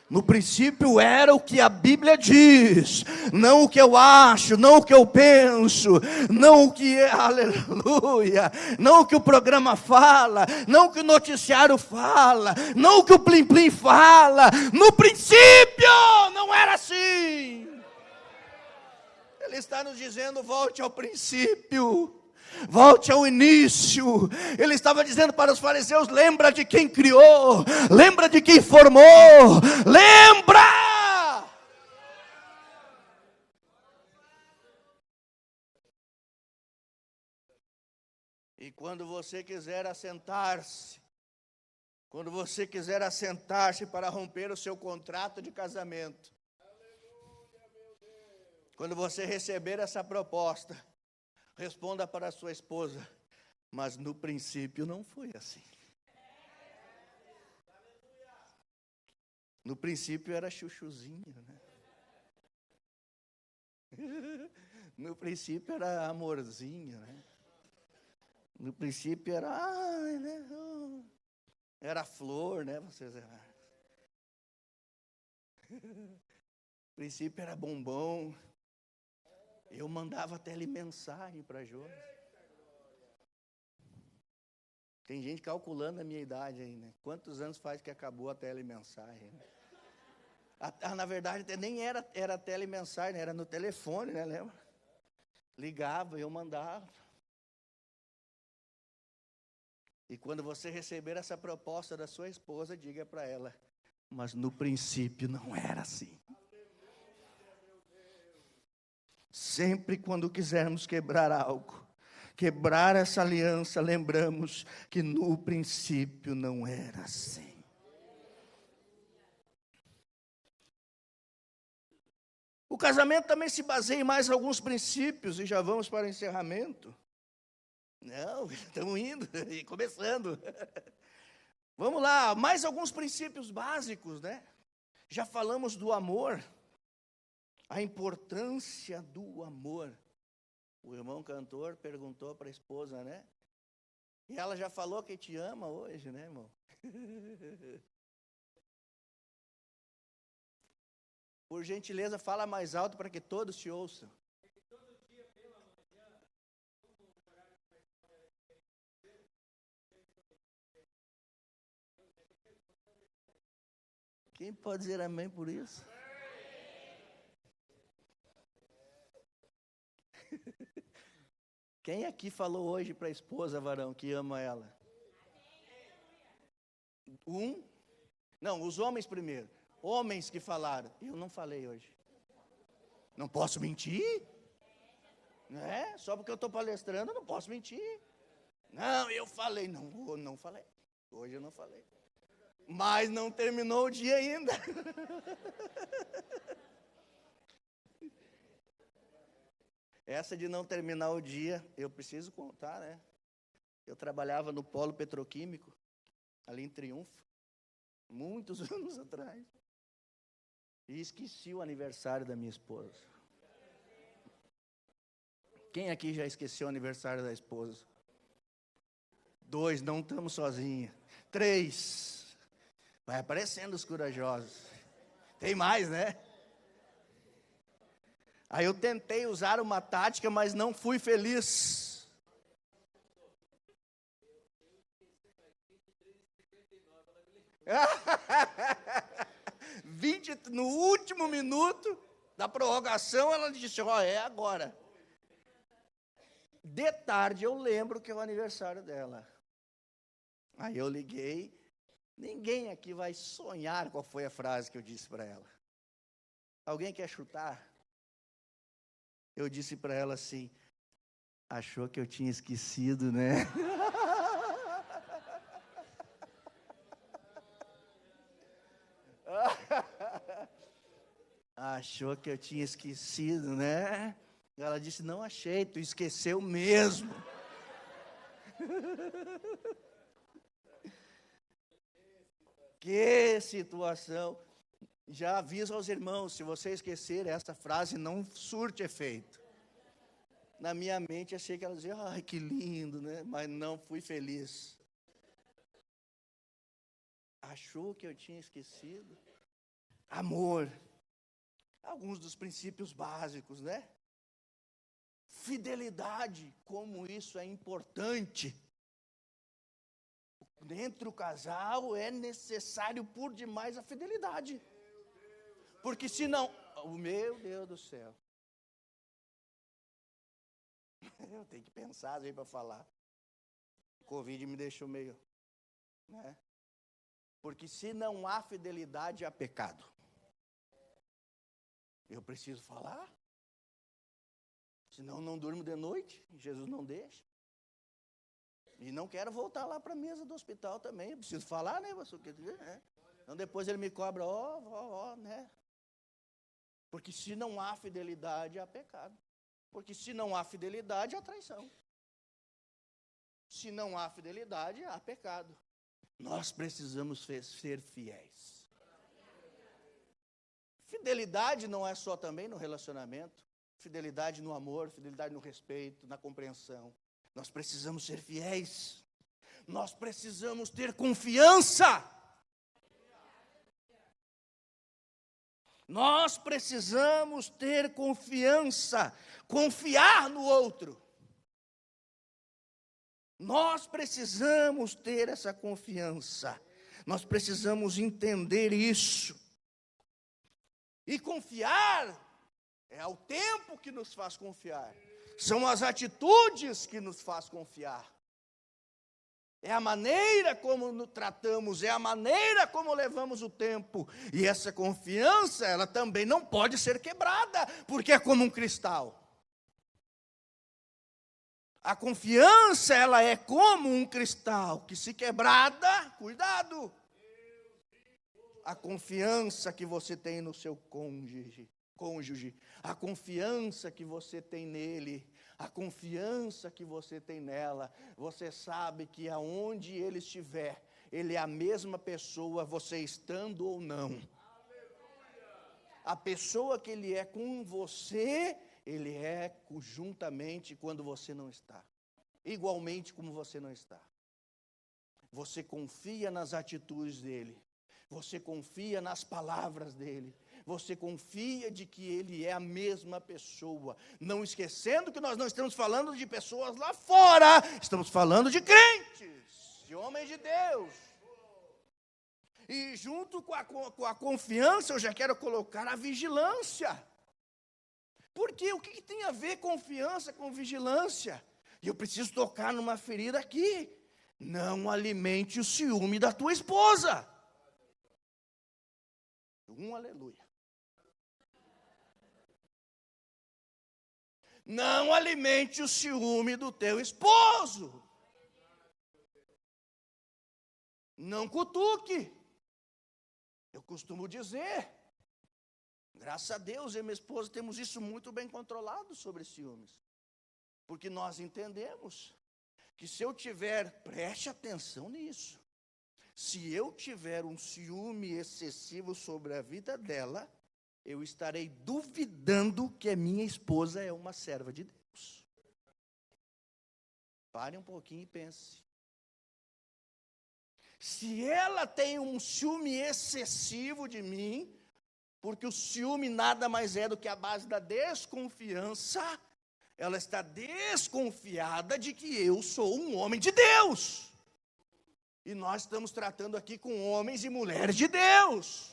No princípio era o que a Bíblia diz, não o que eu acho, não o que eu penso, não o que, aleluia, não o que o programa fala, não o que o noticiário fala, não o que o Plim Plim fala. No princípio não era assim. Ele está nos dizendo: volte ao princípio. Volte ao início. Ele estava dizendo para os fariseus: lembra de quem criou, lembra de quem formou, lembra! E quando você quiser assentar-se, para romper o seu contrato de casamento, quando você receber essa proposta, responda para a sua esposa: mas no princípio não foi assim. No princípio era chuchuzinho, né? No princípio era amorzinho, né? No princípio era, né? Era flor, né? Vocês No princípio era bombom. Eu mandava telemensagem para a Josi. Tem gente calculando a minha idade aí, né? Quantos anos faz que acabou a telemensagem? Né? Na verdade, nem era telemensagem, era no telefone, né? Lembra? Ligava, eu mandava. E quando você receber essa proposta da sua esposa, diga para ela: mas no princípio não era assim. Sempre quando quisermos quebrar algo, quebrar essa aliança, lembramos que no princípio não era assim. O casamento também se baseia em mais alguns princípios, e já vamos para o encerramento. Não, estamos indo, e começando. Vamos lá, mais alguns princípios básicos, né? Já falamos do amor. A importância do amor. O irmão cantor perguntou para a esposa, né? E ela já falou que te ama hoje, né, irmão? Por gentileza, fala mais alto para que todos te ouçam. Quem pode dizer amém por isso? Quem aqui falou hoje para a esposa, varão, que ama ela? Não, os homens primeiro. Homens que falaram. Eu não falei hoje. Não posso mentir? Só porque eu estou palestrando, eu não posso mentir. Não, eu falei. Não falei. Hoje eu não falei. Mas não terminou o dia ainda. Essa de não terminar o dia, eu preciso contar, né? Eu trabalhava no polo petroquímico, ali em Triunfo, muitos anos atrás. E esqueci o aniversário da minha esposa. Quem aqui já esqueceu o aniversário da esposa? 2, não estamos sozinhos. 3, vai aparecendo os corajosos. Tem mais, né? Aí eu tentei usar uma tática, mas não fui feliz. No último minuto da prorrogação, ela disse: é agora. De tarde eu lembro que é o aniversário dela. Aí eu liguei. Ninguém aqui vai sonhar qual foi a frase que eu disse para ela. Alguém quer chutar? Eu disse para ela assim: achou que eu tinha esquecido, né? Achou que eu tinha esquecido, né? Ela disse: não achei, tu esqueceu mesmo. Que situação. Já aviso aos irmãos, se você esquecer, essa frase não surte efeito. Na minha mente, achei que ela dizia: ai, que lindo, né? Mas não fui feliz. Achou que eu tinha esquecido? amor, alguns dos princípios básicos, né? Fidelidade, como isso é importante. Dentro do casal é necessário por demais a fidelidade. Porque senão, meu Deus do céu. Eu tenho que pensar aí para falar. O Covid me deixou meio, né? Porque se não há fidelidade, há pecado. Eu preciso falar? Senão não durmo de noite, Jesus não deixa. E não quero voltar lá para a mesa do hospital também. Eu preciso falar, né? Então depois ele me cobra, né? Porque se não há fidelidade, há pecado. Porque se não há fidelidade, há traição. Se não há fidelidade, há pecado. Nós precisamos ser fiéis. Fidelidade não é só também no relacionamento. Fidelidade no amor, fidelidade no respeito, na compreensão. Nós precisamos ser fiéis. Nós precisamos ter confiança. Nós precisamos ter confiança. Confiar no outro. Nós precisamos ter essa confiança. Nós precisamos entender isso. E confiar é o tempo que nos faz confiar. São as atitudes que nos faz confiar. É a maneira como nos tratamos, é a maneira como levamos o tempo. E essa confiança, ela também não pode ser quebrada, porque é como um cristal. A confiança, ela é como um cristal, que se quebrada, cuidado. A confiança que você tem no seu cônjuge, a confiança que você tem nele, a confiança que você tem nela, você sabe que aonde ele estiver, ele é a mesma pessoa, você estando ou não. A pessoa que ele é com você, ele é juntamente quando você não está. Igualmente como você não está. Você confia nas atitudes dele. Você confia nas palavras dele. Você confia de que ele é a mesma pessoa. Não esquecendo que nós não estamos falando de pessoas lá fora. Estamos falando de crentes, de homens de Deus. E junto com a confiança, eu já quero colocar a vigilância. Porque o que tem a ver confiança com vigilância? E eu preciso tocar numa ferida aqui. Não alimente o ciúme da tua esposa. Aleluia. Não alimente o ciúme do teu esposo. Não cutuque. Eu costumo dizer, graças a Deus, eu e minha esposa temos isso muito bem controlado sobre ciúmes. Porque nós entendemos que se eu tiver, preste atenção nisso, se eu tiver um ciúme excessivo sobre a vida dela, eu estarei duvidando que a minha esposa é uma serva de Deus. Pare um pouquinho e pense. Se ela tem um ciúme excessivo de mim, porque o ciúme nada mais é do que a base da desconfiança, ela está desconfiada de que eu sou um homem de Deus. E nós estamos tratando aqui com homens e mulheres de Deus.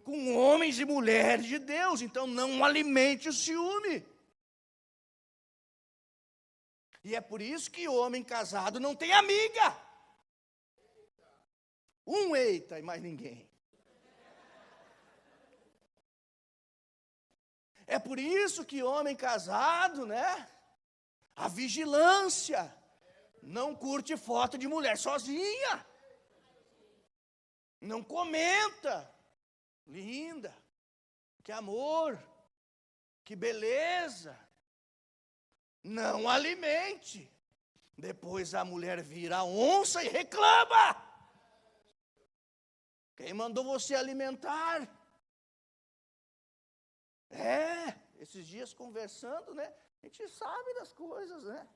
Com homens e mulheres de Deus. Então não alimente o ciúme. E é por isso que homem casado não tem amiga. Eita e mais ninguém. É por isso que homem casado, né? A vigilância. Não curte foto de mulher sozinha. Não comenta. Linda. Que amor. Que beleza. Não alimente. Depois a mulher vira onça e reclama. Quem mandou você alimentar? Esses dias conversando, né? A gente sabe das coisas, né?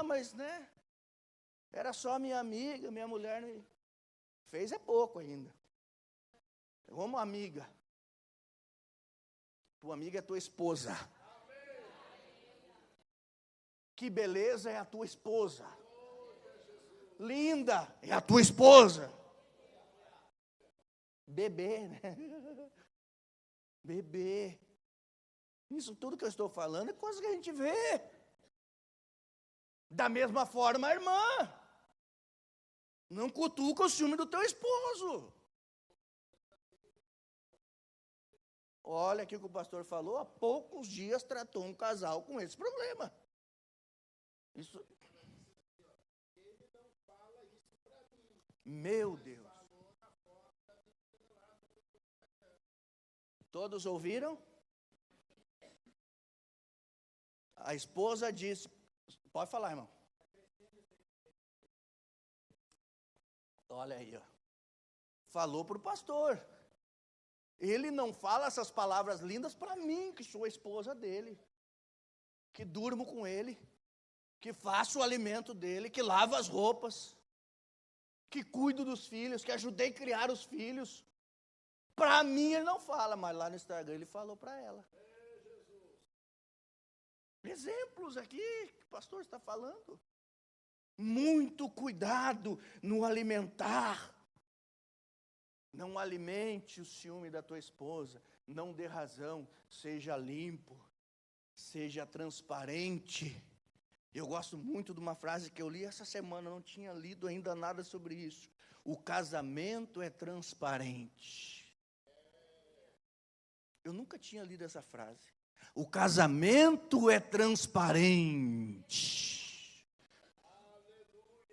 Mas, né? Era só minha amiga, minha mulher fez pouco ainda. Como amiga. Tua amiga é tua esposa. Que beleza é a tua esposa. Linda é a tua esposa. Bebê, né? Bebê. Isso tudo que eu estou falando é coisa que a gente vê. Da mesma forma, a irmã. Não cutuca o ciúme do teu esposo. Olha aqui o que o pastor falou, há poucos dias tratou um casal com esse problema. Isso. Meu Deus. Todos ouviram? A esposa disse, pode falar, irmão. Olha aí, ó. Falou para o pastor. Ele não fala essas palavras lindas para mim, que sou a esposa dele, que durmo com ele, que faço o alimento dele, que lavo as roupas, que cuido dos filhos, que ajudei a criar os filhos. Para mim ele não fala, mas lá no Instagram ele falou para ela. Exemplos aqui que o pastor está falando. Muito cuidado no alimentar. Não alimente o ciúme da tua esposa. Não dê razão. Seja limpo. Seja transparente. Eu gosto muito de uma frase que eu li essa semana. Não tinha lido ainda nada sobre isso. O casamento é transparente. Eu nunca tinha lido essa frase. O casamento é transparente.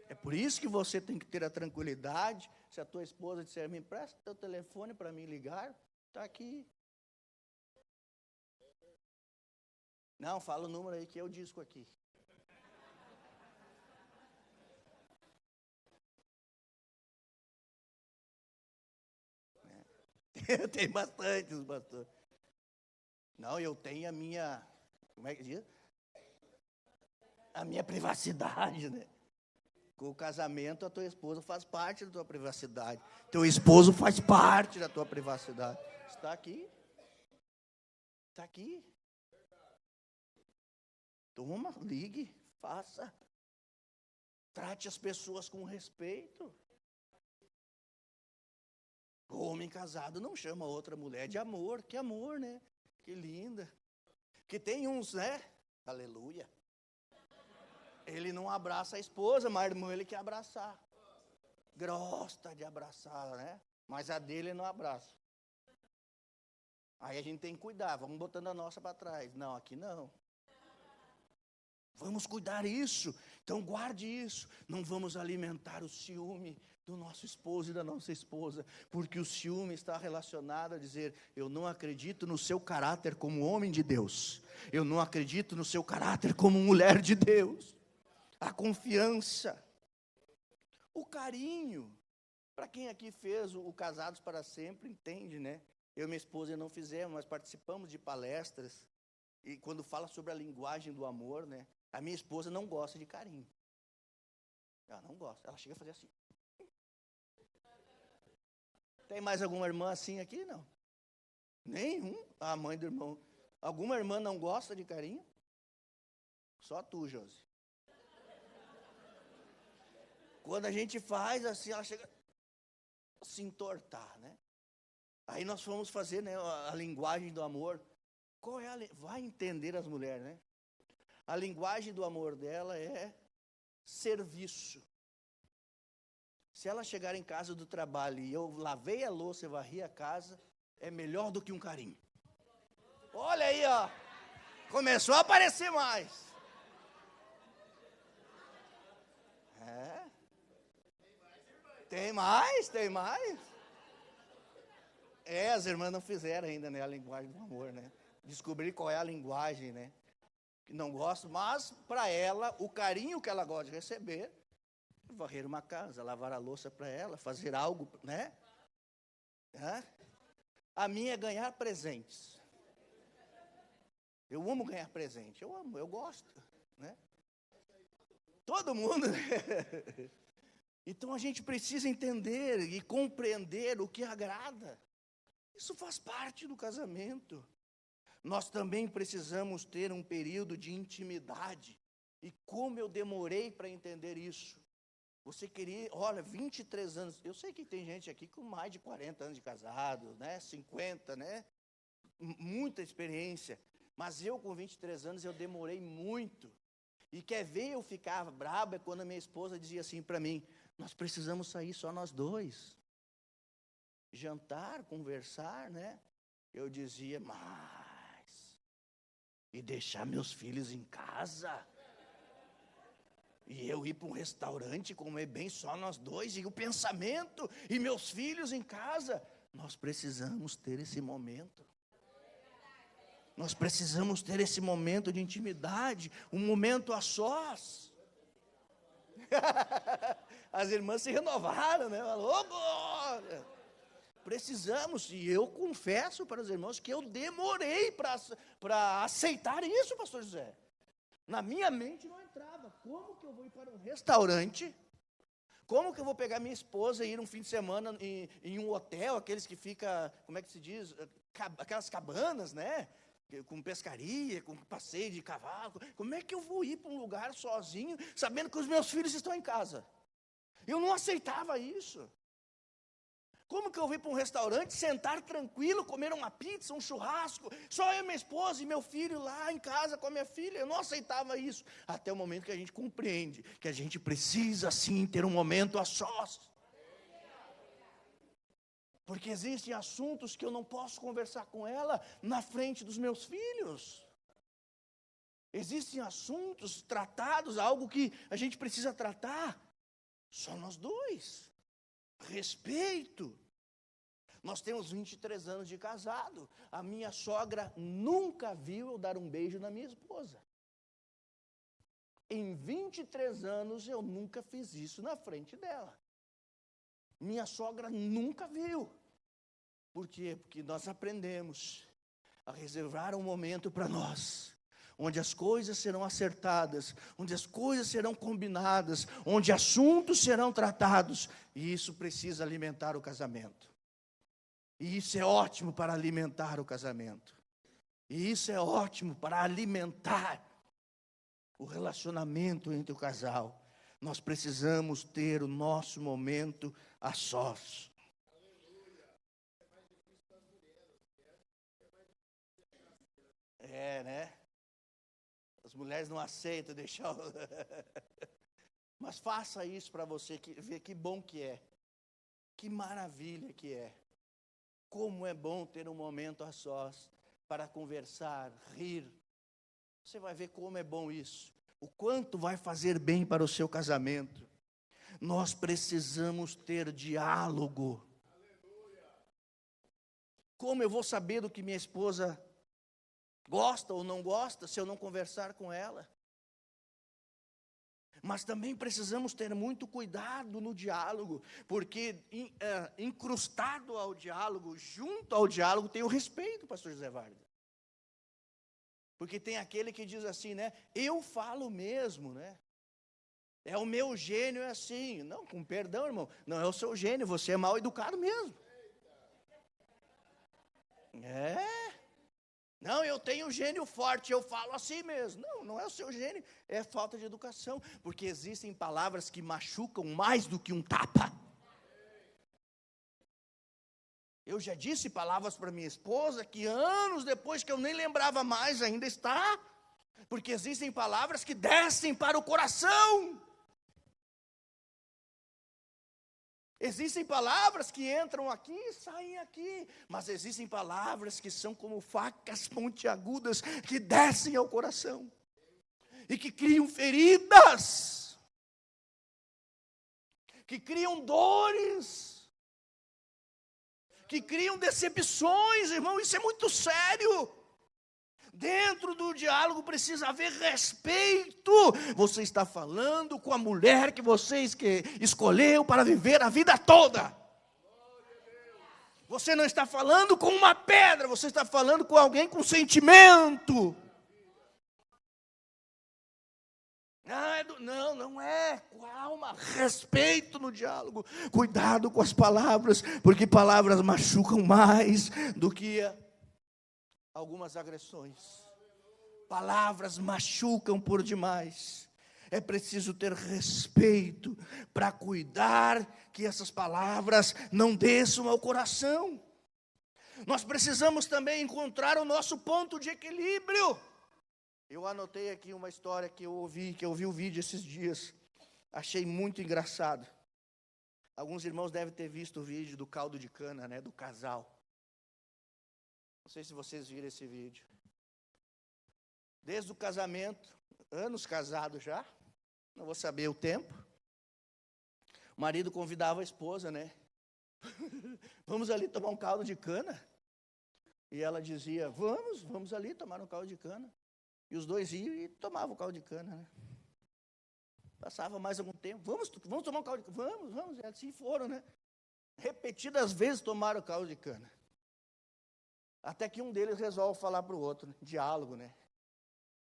É por isso que você tem que ter a tranquilidade. Se a tua esposa disser, me empresta teu telefone para me ligar, está aqui. Não, fala o número aí que é o disco aqui. Tem bastantes, pastor. Não, eu tenho a minha, como é que diz? A minha privacidade, né? Com o casamento, a tua esposa faz parte da tua privacidade. Teu esposo faz parte da tua privacidade. Está aqui. Está aqui. Toma, ligue, faça. Trate as pessoas com respeito. O homem casado não chama outra mulher de amor. Que amor, né? Que linda. Que tem uns, né? Aleluia. Ele não abraça a esposa, mas a irmã ele quer abraçar. Gosta de abraçar, né? Mas a dele não abraça. Aí a gente tem que cuidar, vamos botando a nossa para trás. Não, aqui não. Vamos cuidar isso. Então guarde isso. Não vamos alimentar o ciúme do nosso esposo e da nossa esposa, porque o ciúme está relacionado a dizer, eu não acredito no seu caráter como homem de Deus. Eu não acredito no seu caráter como mulher de Deus. A confiança, o carinho. Para quem aqui fez o Casados para Sempre, entende, né? Eu e minha esposa não fizemos, mas participamos de palestras. E quando fala sobre a linguagem do amor, né? A minha esposa não gosta de carinho. Ela não gosta, ela chega a fazer assim. Tem mais alguma irmã assim aqui? Não. Nenhum. A mãe do irmão. Alguma irmã não gosta de carinho? Só tu, Josi. Quando a gente faz assim, ela chega a se entortar, né? Aí nós fomos fazer, né, a linguagem do amor. Qual é vai entender as mulheres, né? A linguagem do amor dela é serviço. Se ela chegar em casa do trabalho e eu lavei a louça e varri a casa, é melhor do que um carinho. Olha aí, ó. Começou a aparecer mais. É. Tem mais, tem mais. As irmãs não fizeram ainda, né, a linguagem do amor, né? Descobrir qual é a linguagem, né? Que não gosto, mas para ela, o carinho que ela gosta de receber, varrer uma casa, lavar a louça para ela, fazer algo, né? A minha é ganhar presentes. Eu amo ganhar presente, eu amo, eu gosto, né? Todo mundo. Então a gente precisa entender e compreender o que agrada. Isso faz parte do casamento. Nós também precisamos ter um período de intimidade. E como eu demorei para entender isso. Você queria, olha, 23 anos. Eu sei que tem gente aqui com mais de 40 anos de casado, né? 50, né? Muita experiência. Mas eu com 23 anos eu demorei muito. E quer ver eu ficar brabo é quando a minha esposa dizia assim para mim: nós precisamos sair só nós dois. Jantar, conversar, né? Eu dizia, mas... E deixar meus filhos em casa? E eu ir para um restaurante, comer bem só nós dois? E o pensamento, e meus filhos em casa? Nós precisamos ter esse momento. Nós precisamos ter esse momento de intimidade, um momento a sós. As irmãs se renovaram, né? Falou, glória! Precisamos, e eu confesso para os irmãos que eu demorei para aceitar isso, pastor José. Na minha mente não entrava. Como que eu vou ir para um restaurante? Como que eu vou pegar minha esposa e ir um fim de semana em um hotel, aqueles que fica, como é que se diz? Aquelas cabanas, né? Com pescaria, com passeio de cavalo. Como é que eu vou ir para um lugar sozinho, sabendo que os meus filhos estão em casa? Eu não aceitava isso. Como que eu vou para um restaurante, sentar tranquilo, comer uma pizza, um churrasco, só eu, minha esposa e meu filho lá em casa com a minha filha? Eu não aceitava isso, até o momento que a gente compreende que a gente precisa sim ter um momento a sós. Porque existem assuntos que eu não posso conversar com ela na frente dos meus filhos. Existem assuntos tratados, algo que a gente precisa tratar, só nós dois. Respeito. Nós temos 23 anos de casado. A minha sogra nunca viu eu dar um beijo na minha esposa. Em 23 anos eu nunca fiz isso na frente dela. Minha sogra nunca viu. Por quê? Porque nós aprendemos a reservar um momento para nós, onde as coisas serão acertadas, onde as coisas serão combinadas, onde assuntos serão tratados, e isso precisa alimentar o casamento. E isso é ótimo para alimentar o casamento. E isso é ótimo para alimentar o relacionamento entre o casal. Nós precisamos ter o nosso momento a sós. É, né? As mulheres não aceitam deixar o... Mas faça isso para você ver que bom que é. Que maravilha que é. Como é bom ter um momento a sós para conversar, rir. Você vai ver como é bom isso. O quanto vai fazer bem para o seu casamento. Nós precisamos ter diálogo. Como eu vou saber do que minha esposa gosta ou não gosta se eu não conversar com ela? Mas também precisamos ter muito cuidado no diálogo, porque incrustado ao diálogo, junto ao diálogo, tem o respeito, pastor José Vargas. Porque tem aquele que diz assim, né? Eu falo mesmo, né? É o meu gênio, é assim. Não, com perdão, irmão, não é o seu gênio, você é mal educado mesmo. Não, eu tenho um gênio forte, eu falo assim mesmo. Não, não é o seu gênio, é falta de educação. Porque existem palavras que machucam mais do que um tapa. Eu já disse palavras para minha esposa que anos depois que eu nem lembrava mais ainda está. Porque existem palavras que descem para o coração. Existem palavras que entram aqui e saem aqui, mas existem palavras que são como facas pontiagudas que descem ao coração e que criam feridas, que criam dores, que criam decepções, irmão. Isso é muito sério. Dentro do diálogo precisa haver respeito. Você está falando com a mulher que você escolheu para viver a vida toda. Você não está falando com uma pedra, você está falando com alguém com sentimento. Não, não é. Calma. calma, respeito no diálogo, cuidado com as palavras, porque palavras machucam mais do que algumas agressões. Palavras machucam por demais. É preciso ter respeito para cuidar que essas palavras não desçam ao coração. Nós precisamos também encontrar o nosso ponto de equilíbrio. Eu anotei aqui uma história que eu ouvi o vídeo esses dias. Achei muito engraçado. Alguns irmãos devem ter visto o vídeo do caldo de cana, né, do casal. Não sei se vocês viram esse vídeo. Desde o casamento, anos casados já, não vou saber o tempo. O marido convidava a esposa, né? Vamos ali tomar um caldo de cana? E ela dizia, vamos ali tomar um caldo de cana. E os dois iam e tomavam o caldo de cana, né? Passava mais algum tempo, vamos tomar um caldo de cana, vamos, e assim foram, né? Repetidas vezes tomaram o caldo de cana. Até que um deles resolve falar para o outro, né? Diálogo, né?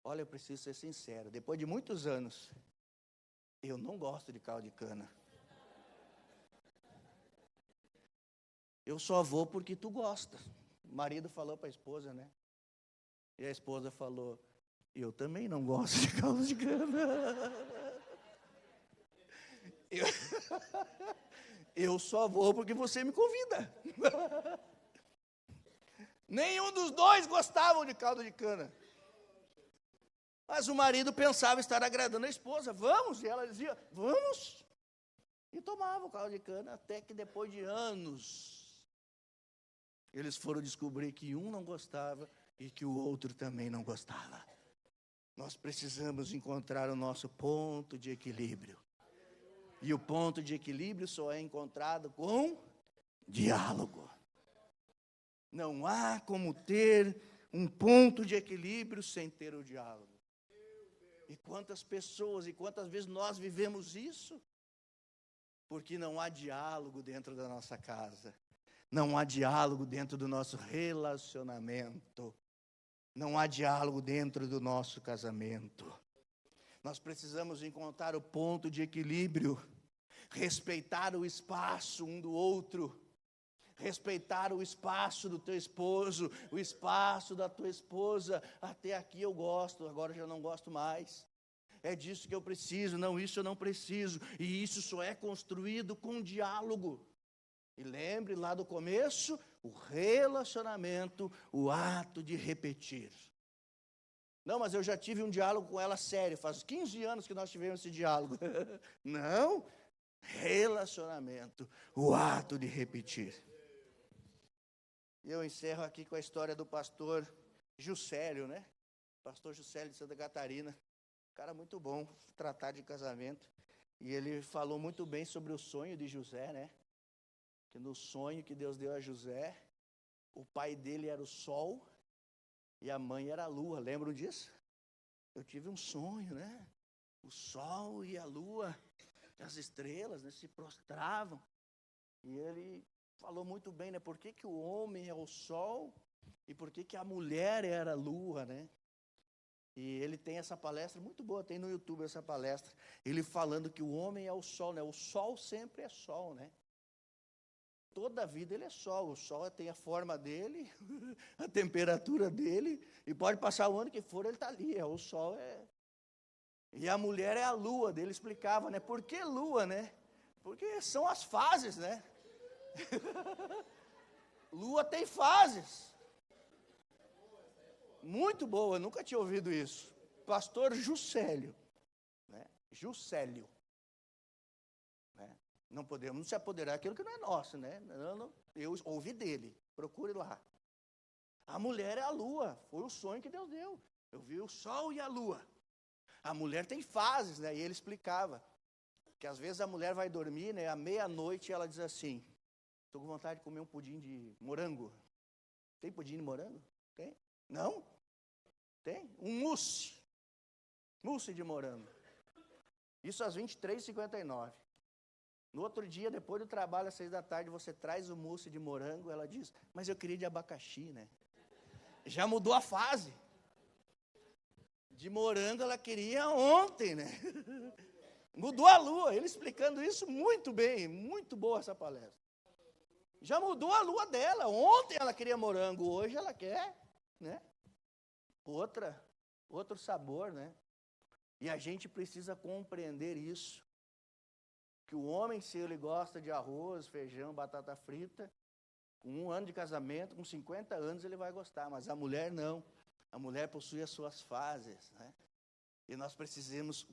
Olha, eu preciso ser sincero, depois de muitos anos, eu não gosto de caldo de cana. Eu só vou porque tu gosta. O marido falou para a esposa, né? E a esposa falou, eu também não gosto de caldo de cana. Eu só vou porque você me convida. Nenhum dos dois gostavam de caldo de cana. Mas o marido pensava estar agradando a esposa. Vamos, e ela dizia, vamos. E tomava o caldo de cana, até que depois de anos, eles foram descobrir que um não gostava e que o outro também não gostava. Nós precisamos encontrar o nosso ponto de equilíbrio. E o ponto de equilíbrio só é encontrado com diálogo. Não há como ter um ponto de equilíbrio sem ter o diálogo. E quantas pessoas e quantas vezes nós vivemos isso? Porque não há diálogo dentro da nossa casa. Não há diálogo dentro do nosso relacionamento. Não há diálogo dentro do nosso casamento. Nós precisamos encontrar o ponto de equilíbrio. Respeitar o espaço um do outro. Respeitar o espaço do teu esposo, o espaço da tua esposa. Até aqui eu gosto, agora eu já não gosto mais. É disso que eu preciso, não, isso eu não preciso. E isso só é construído com diálogo. E lembre lá do começo, o relacionamento, o ato de repetir. Não, mas eu já tive um diálogo com ela sério, faz 15 anos que nós tivemos esse diálogo. Não, relacionamento, o ato de repetir. E eu encerro aqui com a história do pastor Juscelio, né? Pastor Juscelio de Santa Catarina. Cara muito bom, tratar de casamento. E ele falou muito bem sobre o sonho de José, né? Que no sonho que Deus deu a José, o pai dele era o sol e a mãe era a lua. Lembram disso? Eu tive um sonho, né? O sol e a lua, as estrelas, né, se prostravam. E ele falou muito bem, né? Por que o homem é o sol e por que a mulher era a lua, né? E ele tem essa palestra muito boa, tem no YouTube essa palestra. Ele falando que o homem é o sol, né? O sol sempre é sol, né? Toda a vida ele é sol. O sol tem a forma dele, a temperatura dele, e pode passar o ano que for, ele está ali. O sol é... E a mulher é a lua, dele explicava, né? Por que lua, né? Porque são as fases, né? Lua tem fases. Muito boa, nunca tinha ouvido isso. Pastor Juscelio, né? Juscelio. Né? Não podemos se apoderar daquilo que não é nosso, né? Eu ouvi dele, procure lá. A mulher é a lua, foi o sonho que Deus deu. Eu vi o sol e a lua. A mulher tem fases, né? E ele explicava que às vezes a mulher vai dormir, né? À meia-noite ela diz assim, estou com vontade de comer um pudim de morango. Tem pudim de morango? Tem? Não? Tem? Um mousse. Mousse de morango. Isso às 23h59. No outro dia, depois do trabalho, às 6 da tarde, você traz o mousse de morango, ela diz, mas eu queria de abacaxi, né? Já mudou a fase. De morango ela queria ontem, né? Mudou a lua, ele explicando isso muito bem, muito boa essa palestra. Já mudou a lua dela, ontem ela queria morango, hoje ela quer, né? Outro sabor, né? E a gente precisa compreender isso. Que o homem, se ele gosta de arroz, feijão, batata frita, com 1 ano de casamento, com 50 anos ele vai gostar, mas a mulher não. A mulher possui as suas fases, né? E nós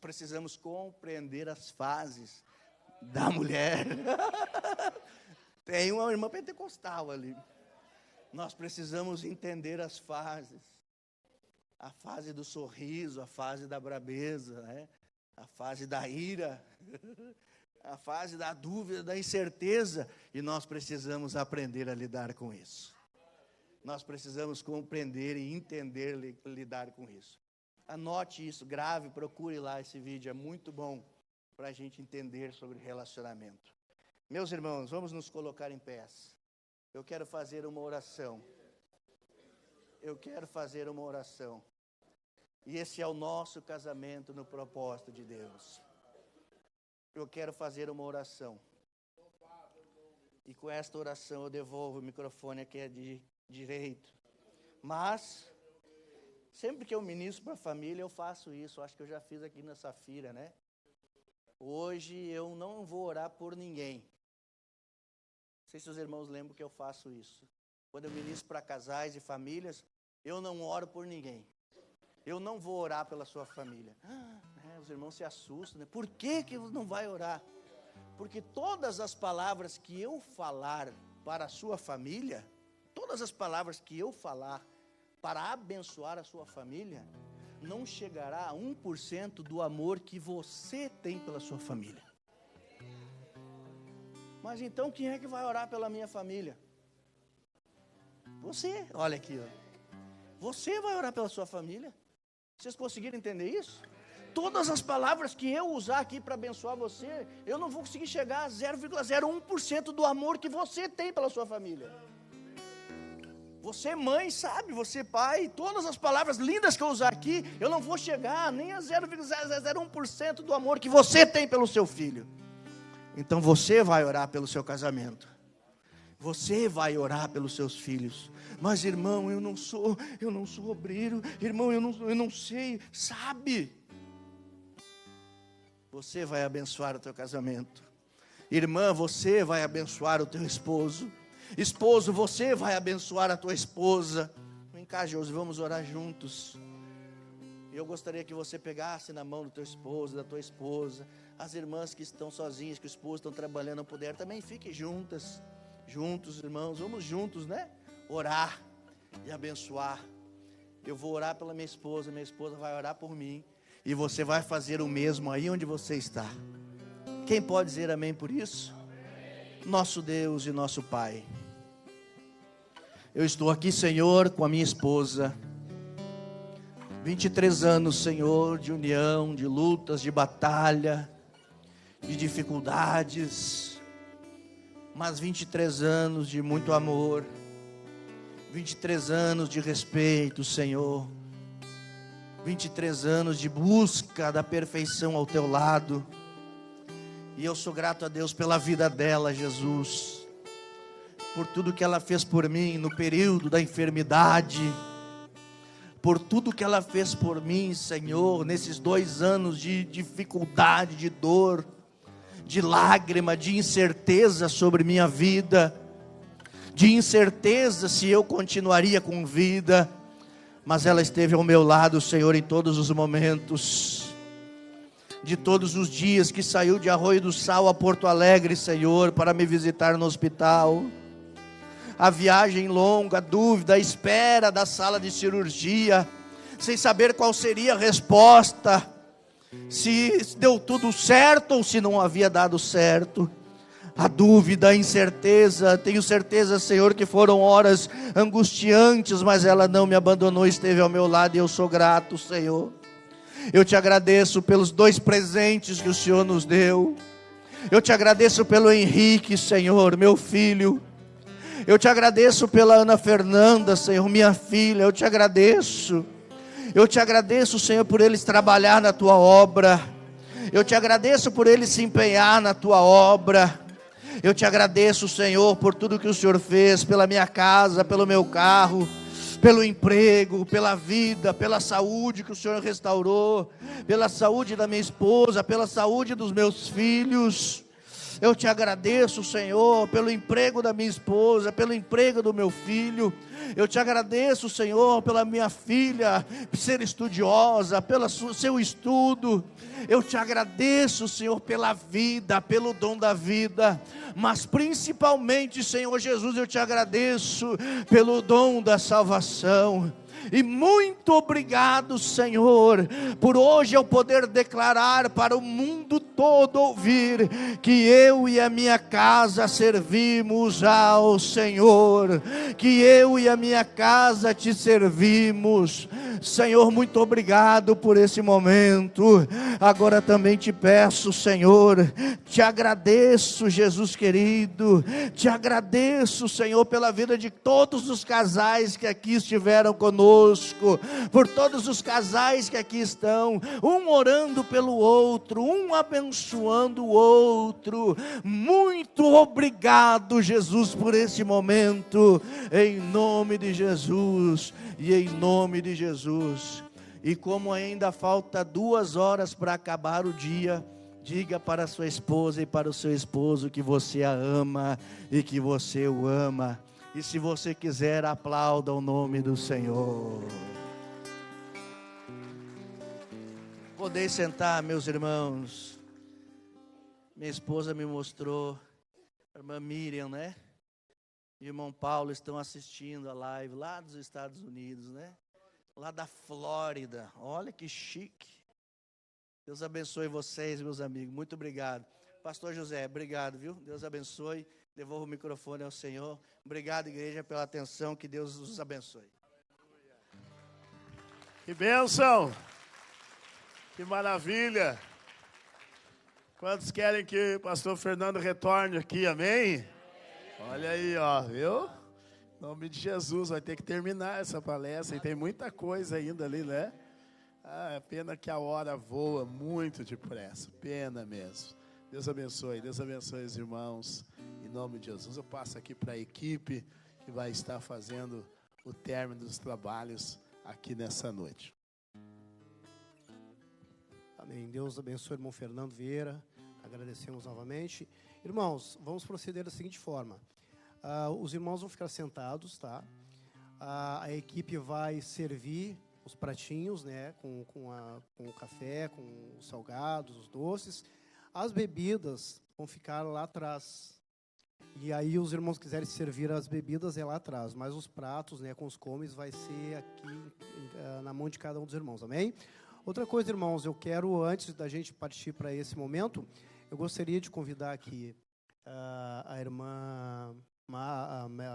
precisamos compreender as fases da mulher. Tem uma irmã pentecostal ali. Nós precisamos entender as fases. A fase do sorriso, a fase da brabeza, né? A fase da ira, a fase da dúvida, da incerteza. E nós precisamos aprender a lidar com isso. Nós precisamos compreender e entender lidar com isso. Anote isso, grave, procure lá esse vídeo, é muito bom para a gente entender sobre relacionamento. Meus irmãos, vamos nos colocar em pés. Eu quero fazer uma oração. E esse é o nosso casamento no propósito de Deus. Eu quero fazer uma oração. E com esta oração eu devolvo o microfone aqui de direito. Mas, sempre que eu ministro para a família, eu faço isso. Acho que eu já fiz aqui na Safira, né? Hoje eu não vou orar por ninguém. Não sei se os irmãos lembram que eu faço isso. Quando eu ministro para casais e famílias, eu não oro por ninguém. Eu não vou orar pela sua família. Os irmãos se assustam, né? Por que não vai orar? Porque todas as palavras que eu falar para a sua família, todas as palavras que eu falar para abençoar a sua família, não chegará a 1% do amor que você tem pela sua família. Mas então quem é que vai orar pela minha família? Você, olha aqui, ó. Você vai orar pela sua família? Vocês conseguiram entender isso? Todas as palavras que eu usar aqui para abençoar você, eu não vou conseguir chegar a 0,01% do amor que você tem pela sua família. Você mãe sabe, você pai, todas as palavras lindas que eu usar aqui, eu não vou chegar nem a 0,01% do amor que você tem pelo seu filho. Então você vai orar pelo seu casamento. Você vai orar pelos seus filhos. Mas irmão, eu não sou obreiro. Irmão, eu não sei. Sabe? Você vai abençoar o teu casamento. Irmã, você vai abençoar o teu esposo. Esposo, você vai abençoar a tua esposa. Vem cá, Josi, vamos orar juntos. Eu gostaria que você pegasse na mão do teu esposo, da tua esposa. As irmãs que estão sozinhas, que o esposo estão trabalhando, não puderam, também fiquem juntas. Juntos, irmãos, vamos juntos, né? Orar e abençoar. Eu vou orar pela minha esposa vai orar por mim. E você vai fazer o mesmo aí onde você está. Quem pode dizer amém por isso? Nosso Deus e nosso Pai. Eu estou aqui, Senhor, com a minha esposa. 23 anos, Senhor, de união, de lutas, de batalha, de dificuldades. Mas 23 anos de muito amor. 23 anos de respeito, Senhor. 23 anos de busca da perfeição ao teu lado. E eu sou grato a Deus pela vida dela, Jesus. Por tudo que ela fez por mim no período da enfermidade. Por tudo que ela fez por mim, Senhor, nesses 2 anos de dificuldade, de dor, de lágrima, de incerteza sobre minha vida. De incerteza se eu continuaria com vida. Mas ela esteve ao meu lado, Senhor, em todos os momentos. De todos os dias que saiu de Arroio do Sal a Porto Alegre, Senhor, para me visitar no hospital. A viagem longa, a dúvida, a espera da sala de cirurgia, sem saber qual seria a resposta, se deu tudo certo ou se não havia dado certo. A dúvida, a incerteza, tenho certeza, Senhor, que foram horas angustiantes, mas ela não me abandonou, esteve ao meu lado e eu sou grato, Senhor. Eu te agradeço pelos 2 presentes que o Senhor nos deu. Eu te agradeço pelo Henrique, Senhor, meu filho. Eu te agradeço pela Ana Fernanda, Senhor, minha filha. Eu te agradeço, Senhor, por eles trabalhar na tua obra. Eu te agradeço por ele se empenhar na tua obra. Eu te agradeço, Senhor, por tudo que o Senhor fez, pela minha casa, pelo meu carro, pelo emprego, pela vida, pela saúde que o Senhor restaurou, pela saúde da minha esposa, pela saúde dos meus filhos. Eu te agradeço, Senhor, pelo emprego da minha esposa, pelo emprego do meu filho. Eu te agradeço, Senhor, pela minha filha ser estudiosa, pelo seu estudo. Eu te agradeço, Senhor, pela vida, pelo dom da vida. Mas principalmente, Senhor Jesus, eu te agradeço pelo dom da salvação. E muito obrigado, Senhor, por hoje eu poder declarar para o mundo todo ouvir que eu e a minha casa servimos ao Senhor, que eu e a minha casa te servimos. Senhor, muito obrigado por esse momento. Agora também te peço, Senhor, te agradeço, Jesus querido, te agradeço, Senhor, pela vida de todos os casais que aqui estiveram conosco, por todos os casais que aqui estão, um orando pelo outro, um abençoando o outro. Muito obrigado, Jesus, por esse momento, em nome de Jesus e em nome de Jesus. E como ainda falta 2 horas para acabar o dia, diga para a sua esposa e para o seu esposo que você a ama e que você o ama. E se você quiser, aplauda o nome do Senhor. Podeis sentar, meus irmãos. Minha esposa me mostrou, a irmã Miriam, né? E o irmão Paulo estão assistindo a live lá dos Estados Unidos, né? Lá da Flórida. Olha que chique. Deus abençoe vocês, meus amigos. Muito obrigado. Pastor José, obrigado, viu? Deus abençoe. Devolvo o microfone ao Senhor. Obrigado, igreja, pela atenção. Que Deus os abençoe. Que bênção! Que maravilha! Quantos querem que o pastor Fernando retorne aqui, amém? Olha aí, ó, viu? Em nome de Jesus, vai ter que terminar essa palestra, e tem muita coisa ainda ali, né? Ah, é pena que a hora voa muito depressa, pena mesmo. Deus abençoe os irmãos, em nome de Jesus. Eu passo aqui para a equipe que vai estar fazendo o término dos trabalhos aqui nessa noite. Amém. Deus abençoe o irmão Fernando Vieira. Agradecemos novamente. Irmãos, vamos proceder da seguinte forma. Os irmãos vão ficar sentados, tá? A equipe vai servir os pratinhos, né? Com o café, com os salgados, os doces. As bebidas vão ficar lá atrás. E aí os irmãos quiserem servir as bebidas é lá atrás. Mas os pratos, né? Com os comes vai ser aqui na mão de cada um dos irmãos, amém? Outra coisa, irmãos, eu quero, antes da gente partir para esse momento, eu gostaria de convidar aqui a irmã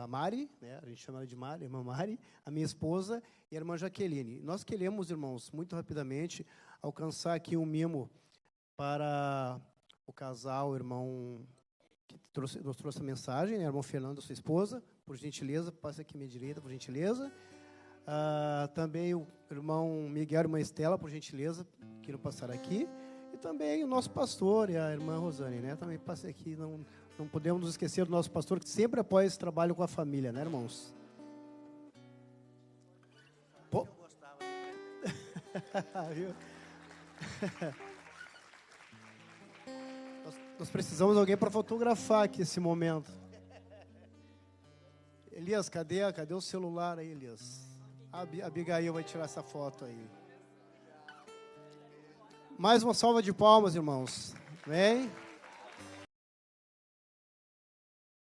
Mari, né? A gente chama ela de Mari, a irmã Mari, a minha esposa e a irmã Jaqueline. Nós queremos, irmãos, muito rapidamente, alcançar aqui um mimo para o casal, o irmão que nos trouxe a mensagem, né? O irmão Fernando, sua esposa, por gentileza, passe aqui à minha direita, por gentileza. Também o irmão Miguel e a irmã Estela, por gentileza, queiram passar aqui. E também o nosso pastor e a irmã Rosane, né? Também passe aqui, não podemos nos esquecer do nosso pastor, que sempre apoia esse trabalho com a família, né, irmãos? Pô. Nós precisamos de alguém para fotografar aqui esse momento. Elias, cadê o celular aí, Elias? A Abigail vai tirar essa foto aí. Mais uma salva de palmas, irmãos. Amém?